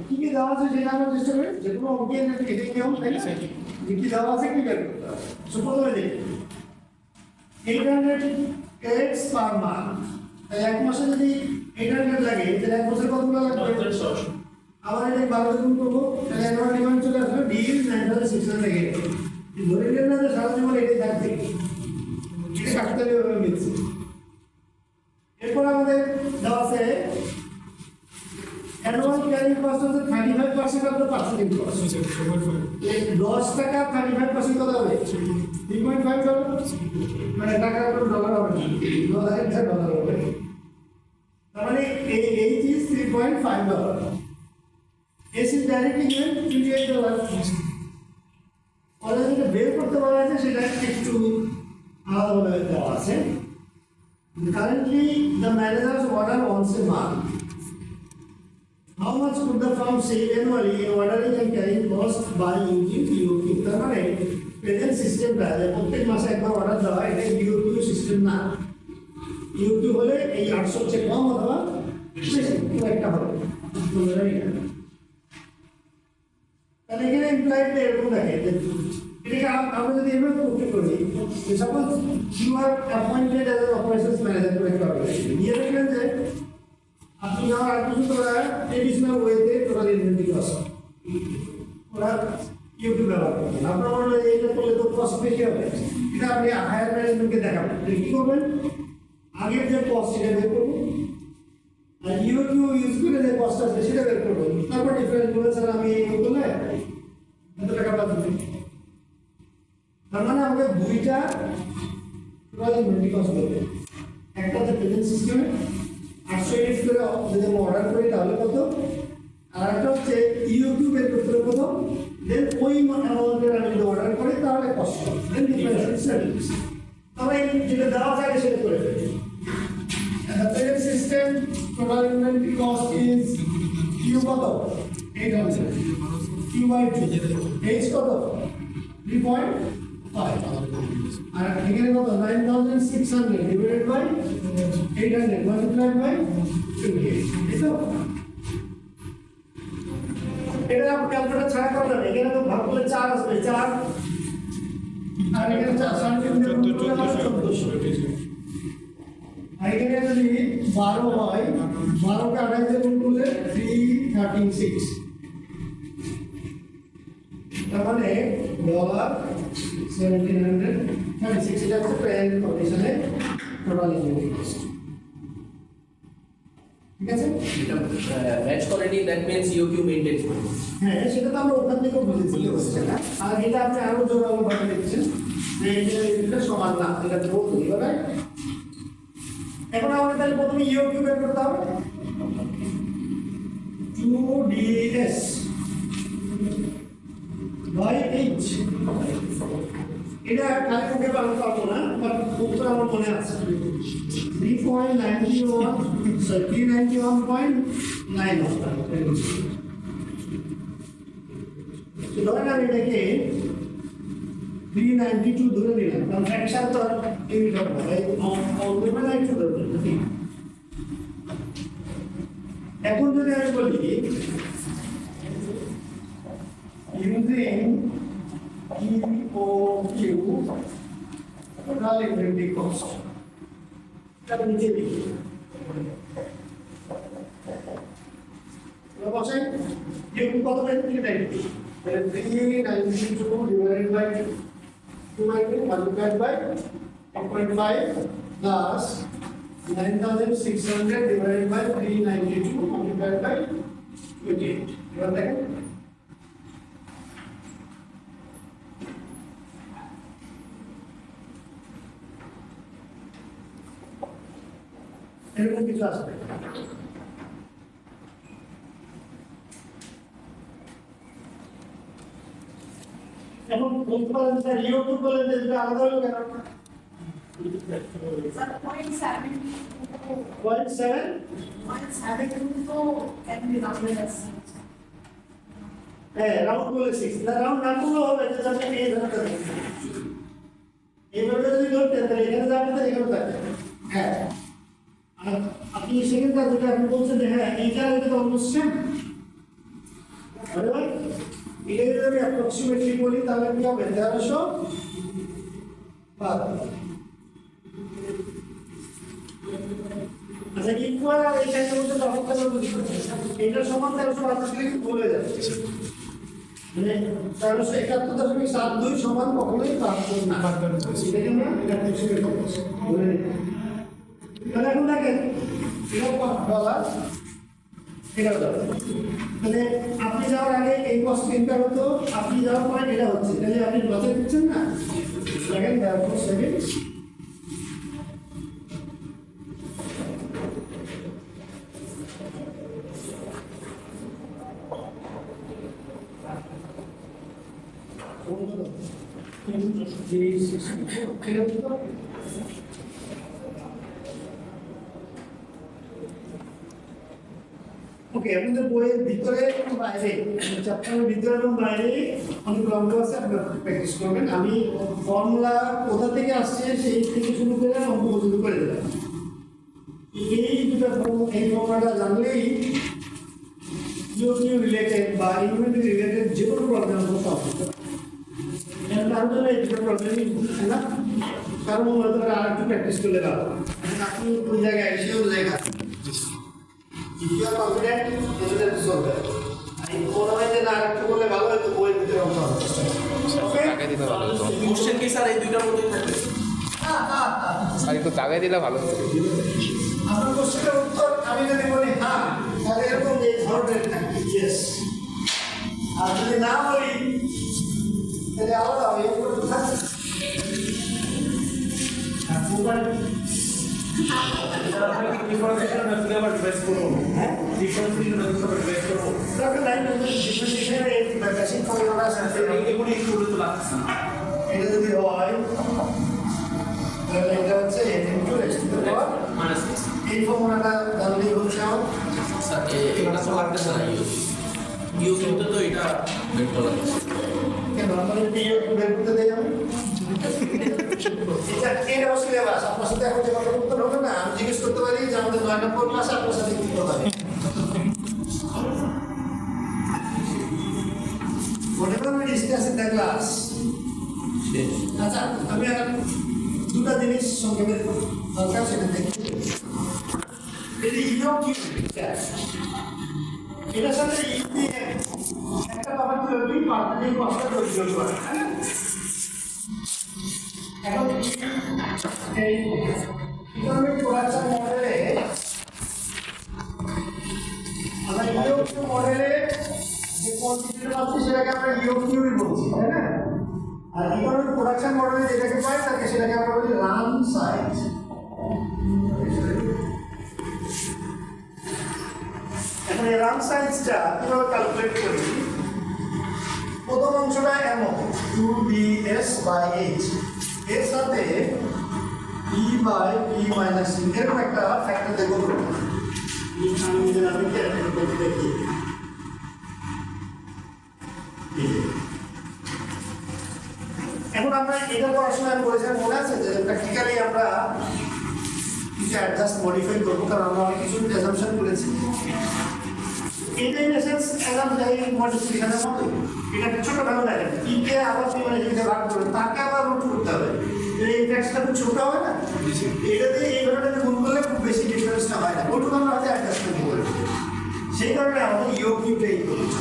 কি কি দেওয়া আছে সেটা আমরা চেষ্টা করি, যেগুলো ওকে কেটে কেউ তাই না, যে কি দেওয়া আছে কি করবে সুপ্রথমে দেখি 800 eggs per month, তাই এক মাসে যদি 800 লাগে তাহলে এক বছর কতগুলো লাগবে? 600 আবার এটা 12 গুণ করবো তাহলে আমার ডিমান্ড চলে আসবে ডিল 9600 লাগে ধরে নিলেন না যে সারা জীবন এটাই থাকবে এটা কাটতে হবে মিলছে এরপর আমাদের দেওয়া আছে অ্যানুয়াল ক্যারিং কস্ট হচ্ছে 35% অফ দ্য পার্সেন্টেজ কস্ট 10 টাকা 35% কত হবে 3.5 ডলার মানে টাকার উপর ডলার হবে না ডলারের যা ডলার হবে তার মানে এই is 3.5 dollar S is directly given 28 dollar অর্থাৎ যেটা বের করতে বলা আছে সেটা একটু আলাদাভাবে দেওয়া আছে currently the managers order once a month. How much could the firm save annually in ordering and carrying costs by using EOQ? তার মানে প্রেজেন্ট সিস্টেমটা যে প্রত্যেক মাসে একবার অর্ডার দেওয়া এটা EOQ সিস্টেম না EOQ হলে এই 800 চেয়ে কম অথবা বেশি খুব একটা হবে তাহলে এখানে ইমপ্লয়েড এরকম দেখে যে এটাকে আমরা যদি এভাবে করতে করি suppose you are appointed as an operations manager for একটা অর্গানাইজেশন নিয়ে দেখলেন যে আপনি আর কিছু তোরা ট্রেডিশনাল ওয়েতে তোরা ইনভেন্টরি কস্ট ওরা ইউটিউব ব্যবহার করবেন আপনার মনে হয় এইটা করলে তো কস্ট বেশি হবে এটা আপনি হায়ার ম্যানেজমেন্টকে দেখাবেন কি করবেন আগের যে কস্ট সেটা বের করবেন আর ইউটিউব ইউজ করে যে কস্ট আছে সেটা বের করবেন তারপর ডিফারেন্স বলেছেন আমি এই করলে এত টাকা পাচ্ছি তার মানে আমাকে দুইটা টোটাল ইনভেন্টরি কস্ট করবে একটা হচ্ছে প্রেজেন্ট সিস্টেমে 800 ইউনিট করে যদি আমি অর্ডার করি তাহলে কত আর একটা হচ্ছে ইউটিউব বের করতে হবে কত দেন ওই অ্যামাউন্টের আমি যদি অর্ডার করি তাহলে কস্ট দেন ডিফারেন্স তবে যেটা দেওয়া যায় সেটা করে ফেলি the present system total inventory cost is Q কত 800 Q by 2 H কত 3.5 আর এখানে কত 9600 divided by 800 multiplied by 28 তো এটা আপনি ক্যালকুলেটর ছাড়া করবেন এখানে তো ভাগ করলে 4 আসবে 4 আর এখানে 4 1400 এখানে যদি 12 হয় 12 কে 28 দিয়ে গুণ করলে 336 তার মানে ডলার 1736 এটা হচ্ছে প্রেজেন্ট কন্ডিশনে টোটাল ইনভেন্টরি কস্ট ঠিক আছে এটা ম্যাচ করেনি দ্যাট মিন্স ইউকিউ মেইনটেইন করে হ্যাঁ সেটা তো আমরা ওখান থেকে বুঝেছি না আর এটা আপনি আরো জোরালো ভাবে লিখছেন যে এটা সমান না এটা বলতে হবে রাইট এখন আমাদের তাহলে প্রথমে ইউকিউ বের করতে হবে 2ds by h এটা খালি মুখে বলতে পারবো না বাট উত্তর আমার মনে আছে 3.91 সরি 391.9 ধরেন আমি এটাকে 392 ধরে নিলাম কারণ ফ্র্যাকশন তো ইউনিট হবে না এই অল্পের না একটু ধরবেন এখন যদি আমি বলি using EOQ total inventory cost এটা নিচে লিখি বসাই EOQ কত বের থেকে দেয় তাহলে 392 divided by 2 multiplied by 8.5 plus 9600 divided by 392 multiplied by 28 এবার দেখেন এরকম কিছু আসবে এখন বলতে পারেন স্যার ইউটিউব বলে যে এটা আলাদা হলো কেন Sir, 0.7 to can be rounded as 6. হ্যাঁ রাউন্ড বলে 6 না রাউন্ড না করলেও হবে যে আপনি এই ধরতে এইভাবে যদি ধরতেন তাহলে এখানে যাবেন তো এখানে যাবেন হ্যাঁ আর আপনি সেকেন্ড কাজ যেটা আপনি বলছেন যে হ্যাঁ এইটা এটা তো অলমোস্ট সেম বরাবর এটা যদি আমি অ্যাপ্রক্সিমেটলি বলি তাহলে কি হবে 1300 বাদ আচ্ছা ইকুয়াল আর এই সাইডের মধ্যে তফাৎটা করবো কি করে? এইটার সমান 1372 ভুলে যাচ্ছে মানে 1371.72 সমান কখনোই পারবো না এটা কেন এটা হিসেবে করছি বলে নিন তাহলে এখন দেখেন এটা বলা এটা দাও মানে আপনি যাওয়ার আগে এই কষ্ট ইনকার হতো আপনি যাওয়ার পরে এটা হচ্ছে তাহলে আপনি লসে দিচ্ছেন না দেখেন তারপর সেকেন্ড ওকে আপনাদের বইয়ের ভিতরে এবং বাইরে চ্যাপ্টারের ভিতরে এবং বাইরে অনেক লম্বা আছে আপনারা প্র্যাকটিস করবেন আমি ফর্মুলা কোথা থেকে আসছে সেই থেকে শুরু করে অঙ্ক পর্যন্ত করে দিলাম এই দুটো এই ফর্মুলাটা জানলেই জিওকিউ রিলেটেড বা ইউনিট রিলেটেড যে কোনো প্রবলেম সলভ করতে তার জন্য এই দুটো প্রবলেমই না কারণ হয়তো আর একটু প্র্যাকটিস করলে ভালো আপনি ওই জায়গায় এসে ওই জায়গায় if you are confident you will solve it I মনে হয় যে না আরেকটু বললে ভালো হয়তো বইয়ের ভিতরে অঙ্ক হবে ওকে কোশ্চেন কি স্যার এই দুইটার মধ্যে থাকবে? আর একটু জায়গায় দিলে ভালো হতো আপনার কোশ্চেনের উত্তর আমি যদি বলি হ্যাঁ তাহলে এরকম এই ধরনের থাকবে ইয়েস আর যদি না বলি তাহলে আলাদা হবে এরকম থাকবে ডিফারেন্সিয়েশন আসলে আবার বেস করব হ্যাঁ ডিফারেন্সিয়েশন আসলে বেস করব তাহলে লাইন ডিফারেন্সিয়েশনের এই বেসিক ফর্মুলাটা আছে এগুলি করে তো লাগছে না এটা যদি হয় তাহলে এটা হচ্ছে n into x to the power minus এই ফর্মুলাটা জানলেই হচ্ছে আমার স্যার এটা তো লাগতেছে না ইউ কিন্তু তো এটা বের করা যাচ্ছে কেন আমাদের পিএ বের করতে দেই আমি এটা সিলেবাস আপনার সাথে এখন যে কথা বলতে হবে না আমি জিজ্ঞেস করতে পারি যে আমাদের 9 নম্বর ক্লাস আপনার সাথে কি কথা হবে whatever we discuss in the class আচ্ছা আমি আর দুটো জিনিস সংক্ষেপে দরকার সেটা দেখি এই ইউ কি এটার সাথে ইপিএম একটা ব্যাপার ছিল দুই পার্থক্য কষ্ট যোগ করা এখন এই ইকোনমিক প্রোডাকশন মডেলে আমরা ইউকিউ মডেলে যে কোয়ান্টিটিটা পাচ্ছি সেটাকে আমরা ইউকিউই বলছি তাই না আর ইকোনমিক প্রোডাকশন মডেলে যেটাকে পাই তাকে সেটাকে আমরা বলি রান সাইজ এখন এই রান সাইজটা কিভাবে ক্যালকুলেট করি প্রথম অংশটা এমন 2bs/h এর সাথে e/p - e এরকম একটা ফ্যাক্টর দেবো আমি নিজের আমি দেখি এখন আমরা এটা পড়াশোনা করেছিলাম মনে আছে যে প্র্যাকটিক্যালি আমরা কিছু অ্যাডজাস্ট মডিফাই করবো কারণ আমরা অনেক কিছু অ্যাজাম্পশন করেছি এটা ইন এসেন্স এরকম যাই মডিফিকেশনের মতো এটা একটা ছোট ভালো লাগে ইকে আবার মানে যেটা ভাগ করে তাকে আবার রুট করতে হবে এই ইনফ্যাক্টটা খুব ছোট হবে না এটা দিয়ে এই ধরনের গুণ করলে খুব বেশি ডিফারেন্সটা হয় না ওটুকু আমরা হয়তো অ্যাডজাস্টমেন্ট করি সেই কারণে আমাদের ইউকিউ প্লে করছি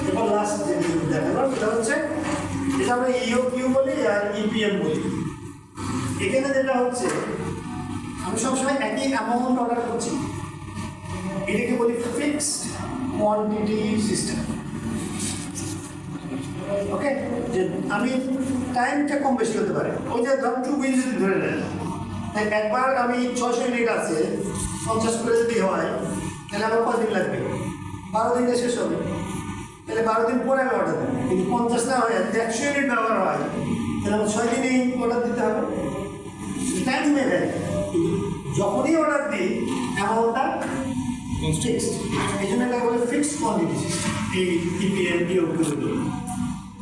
এবার লাস্ট যে দেখালাম সেটা হচ্ছে এটা আমরা ইউকিউ বলি আর ইপিএম বলি এখানে যেটা হচ্ছে আমি সবসময় একই অ্যামাউন্ট অর্ডার করছি এটাকে বলি ফিক্সড কোয়ান্টিটি সিস্টেম ওকে যে আমি টাইমটা কম বেশি হতে পারে ওই যে ধরুন 2 মিনিট যদি ধরে নেন একবার আমি 600 ইউনিট আছে 50 করে যদি হয় তাহলে আমার কত দিন লাগবে 12 দিনে শেষ হবে তাহলে 12 দিন পরে আমি অর্ডার দেবো কিন্তু 50 না হয় 100 ইউনিট ব্যবহার হয় তাহলে আমার 6 দিনেই অর্ডার দিতে হবে টাইম নেবে যখনই অর্ডার দিই অ্যামাউন্টটা ফিক্সড এই জন্য এটা বলে ফিক্সড কোয়ান্টিটি এই ইপিএম ইউকিউ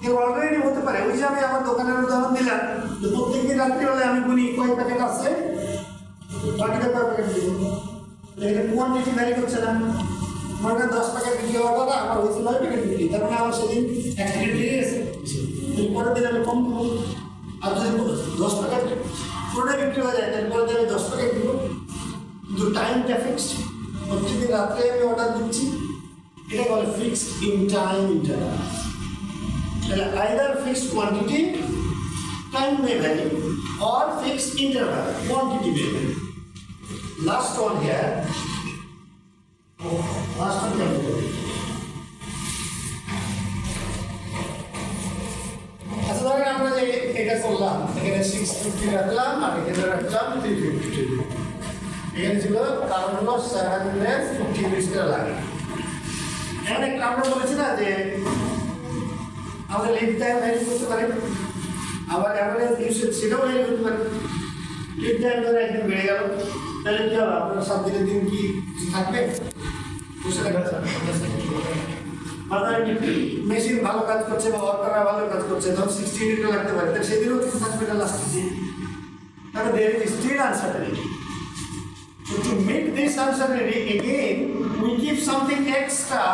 কেউ অলরেডি হতে পারে ওই যে আমি আমার দোকানের উদাহরণ দিলাম যে প্রত্যেকদিন রাত্রিবেলায় আমি গুনি কয় প্যাকেট আছে বাকিটা কয় প্যাকেট দিব এটা কোয়ান্টিটি ভ্যারি করছে না মনে 10 প্যাকেট বিক্রি হওয়ার কথা আমার হয়েছিল 9 প্যাকেট বিক্রি তার মানে আমার সেদিন 1 প্যাকেট দিয়ে গেছে পরের দিন আমি কম দেবো আর যদি 10 প্যাকেট পুরোটা বিক্রি হয়ে যায় তারপরে আমি 10 প্যাকেট দিব টাইমটা ফিক্সড, প্রত্যেকদিন রাত্রে আমি অর্ডার দিচ্ছি, এটা বলে ফিক্সড ইন টাইম ইন্টারভাল। তাহলে either fixed quantity, time may vary, or fixed interval, quantity may vary. Last one here. Last one can be. আচ্ছা ধরেন আমরা যে এটা করলাম, এখানে 650 রাখলাম আর এখানে রাখলাম 350। এখানে ছিল কারণ হলো 750 মিটার লাগে। এখানে আমরা বলেছি না যে আমাদের লিড টাইম ভ্যারি করতে পারে, আবার অ্যাভারেজ ইউসেজ সেটাও ভ্যারি করতে পারে। লিড টাইম ধরে একদিন বেড়ে গেল, তাহলে কি হবে? আপনার 7 দিনের দিন কি থাকবে? বুঝতে পারছেন? মেশিন ভালো কাজ করছে বা ওয়ার্কাররা ভালো কাজ করছে, ধরুন 60 মিনিট লাগতে পারে, তাহলে সেদিনও কিছু থাকবে না লাস্ট দিন। তাহলে there is still uncertainty. So to meet this uncertainty again, we keep something extra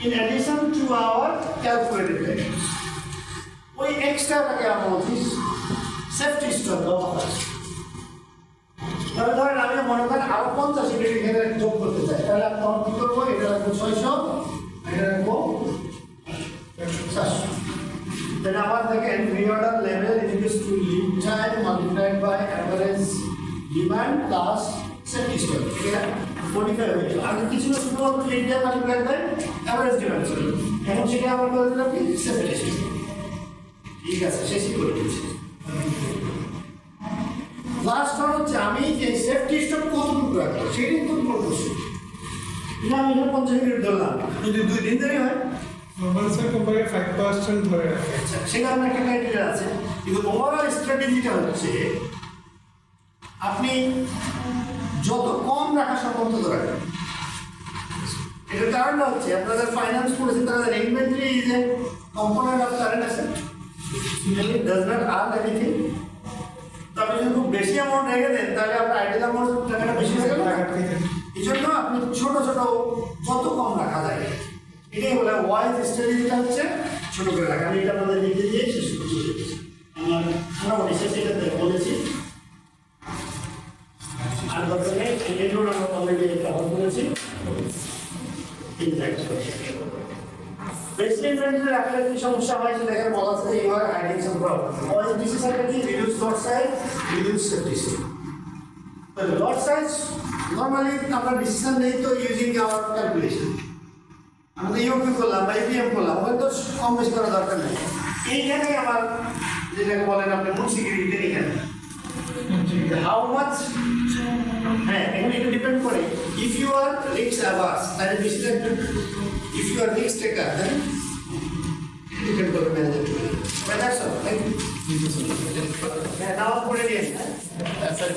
in addition to our calculated values. ওই এক্সট্রাটাকে আমরা বলছি সেফটি স্টক দেওয়া হয়। তাহলে ধরেন আমি মনে করেন আরো 50 ইউনিট এখানে যোগ করতে চাই, তাহলে আমি তখন কি করবো? এটা রাখবো 600, এটা রাখবো 400। Then আমার দেখেন reorder level is equal to lead time multiplied by average demand plus safety stock. এটা 45 হয়ে গেল। আগে কিছু না শুধুমাত্র lead time multiplied by average demand ছিল, এখন সেটা আমরা করে দিলাম কি safety stock। ঠিক আছে, শেষই করে দিচ্ছি। লাস্ট ওয়ান হচ্ছে আমি যে সেফটি স্টক কতটুকু রাখবো সেটাই তো প্রশ্ন। এটা আমি 50 মিনিট ধরলাম, যদি 2 দিন দেরি হয় নর্মাল স্যার কোম্পানি 5% ধরে রাখে। সেটা আমার একটা ক্রাইটেরিয়া আছে, কিন্তু ওভারঅল স্ট্র্যাটেজিটা হচ্ছে আপনি যত কম রাখা সম্ভব তত রাখবেন। এটার কারণটা হচ্ছে আপনাদের ফাইন্যান্স পড়েছে, তাদের inventory is a component of current asset, it does not earn anything. তো আপনি যদি খুব বেশি অ্যামাউন্ট রেখে দেন তাহলে আপনার আইডিয়াল অ্যামাউন্ট টাকাটা বেশি হয়ে গেল। এই জন্য আপনি ছোট ছোট যত কম রাখা যায়, এটাই বলে ওয়াইজ স্ট্র্যাটেজিটা হচ্ছে ছোট করে রাখা। আমি এটা আপনাদের লিখে দিয়ে শেষ করছি। আমার মোটামুটি শেষ এটাতে বলেছি, আর দরকার নেই। এগুলো আমরা অলরেডি কভার করেছি। বেসিক ইনভেন্টরি রাখলে কি সমস্যা হয় সেটা এখানে বলা আছে, you are hiding some problem. Wise ডিসিশনটা কি? Reduce lot size, reduce safety stock. তাহলে লট সাইজ নরমালি আমরা ডিসিশন নেই তো ইউজিং আওয়ার ক্যালকুলেশন। আমরা ইউপি করলাম বা ইপিএম করলাম, হয়তো কম বেশি করার দরকার নেই। এইখানে আমার যেটাকে বলেন আপনি মুড সিকিউরিটি, এখানে হাউ মাচ, হ্যাঁ এখানে এটা ডিপেন্ড করে। If you are risk averse তাহলে বেশি লাগবে, if you are risk taker then depend করবে manager. But that's all. Thank you. হ্যাঁ নাও করে দিন। স্যার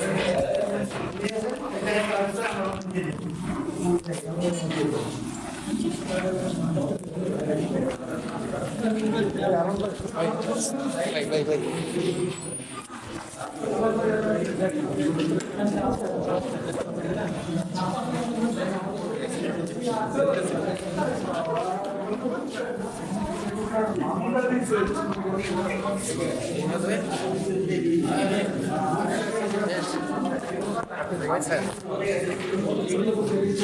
ঠিক আছে, এখানে কাজটা আমরা দিয়ে দিই। Yes.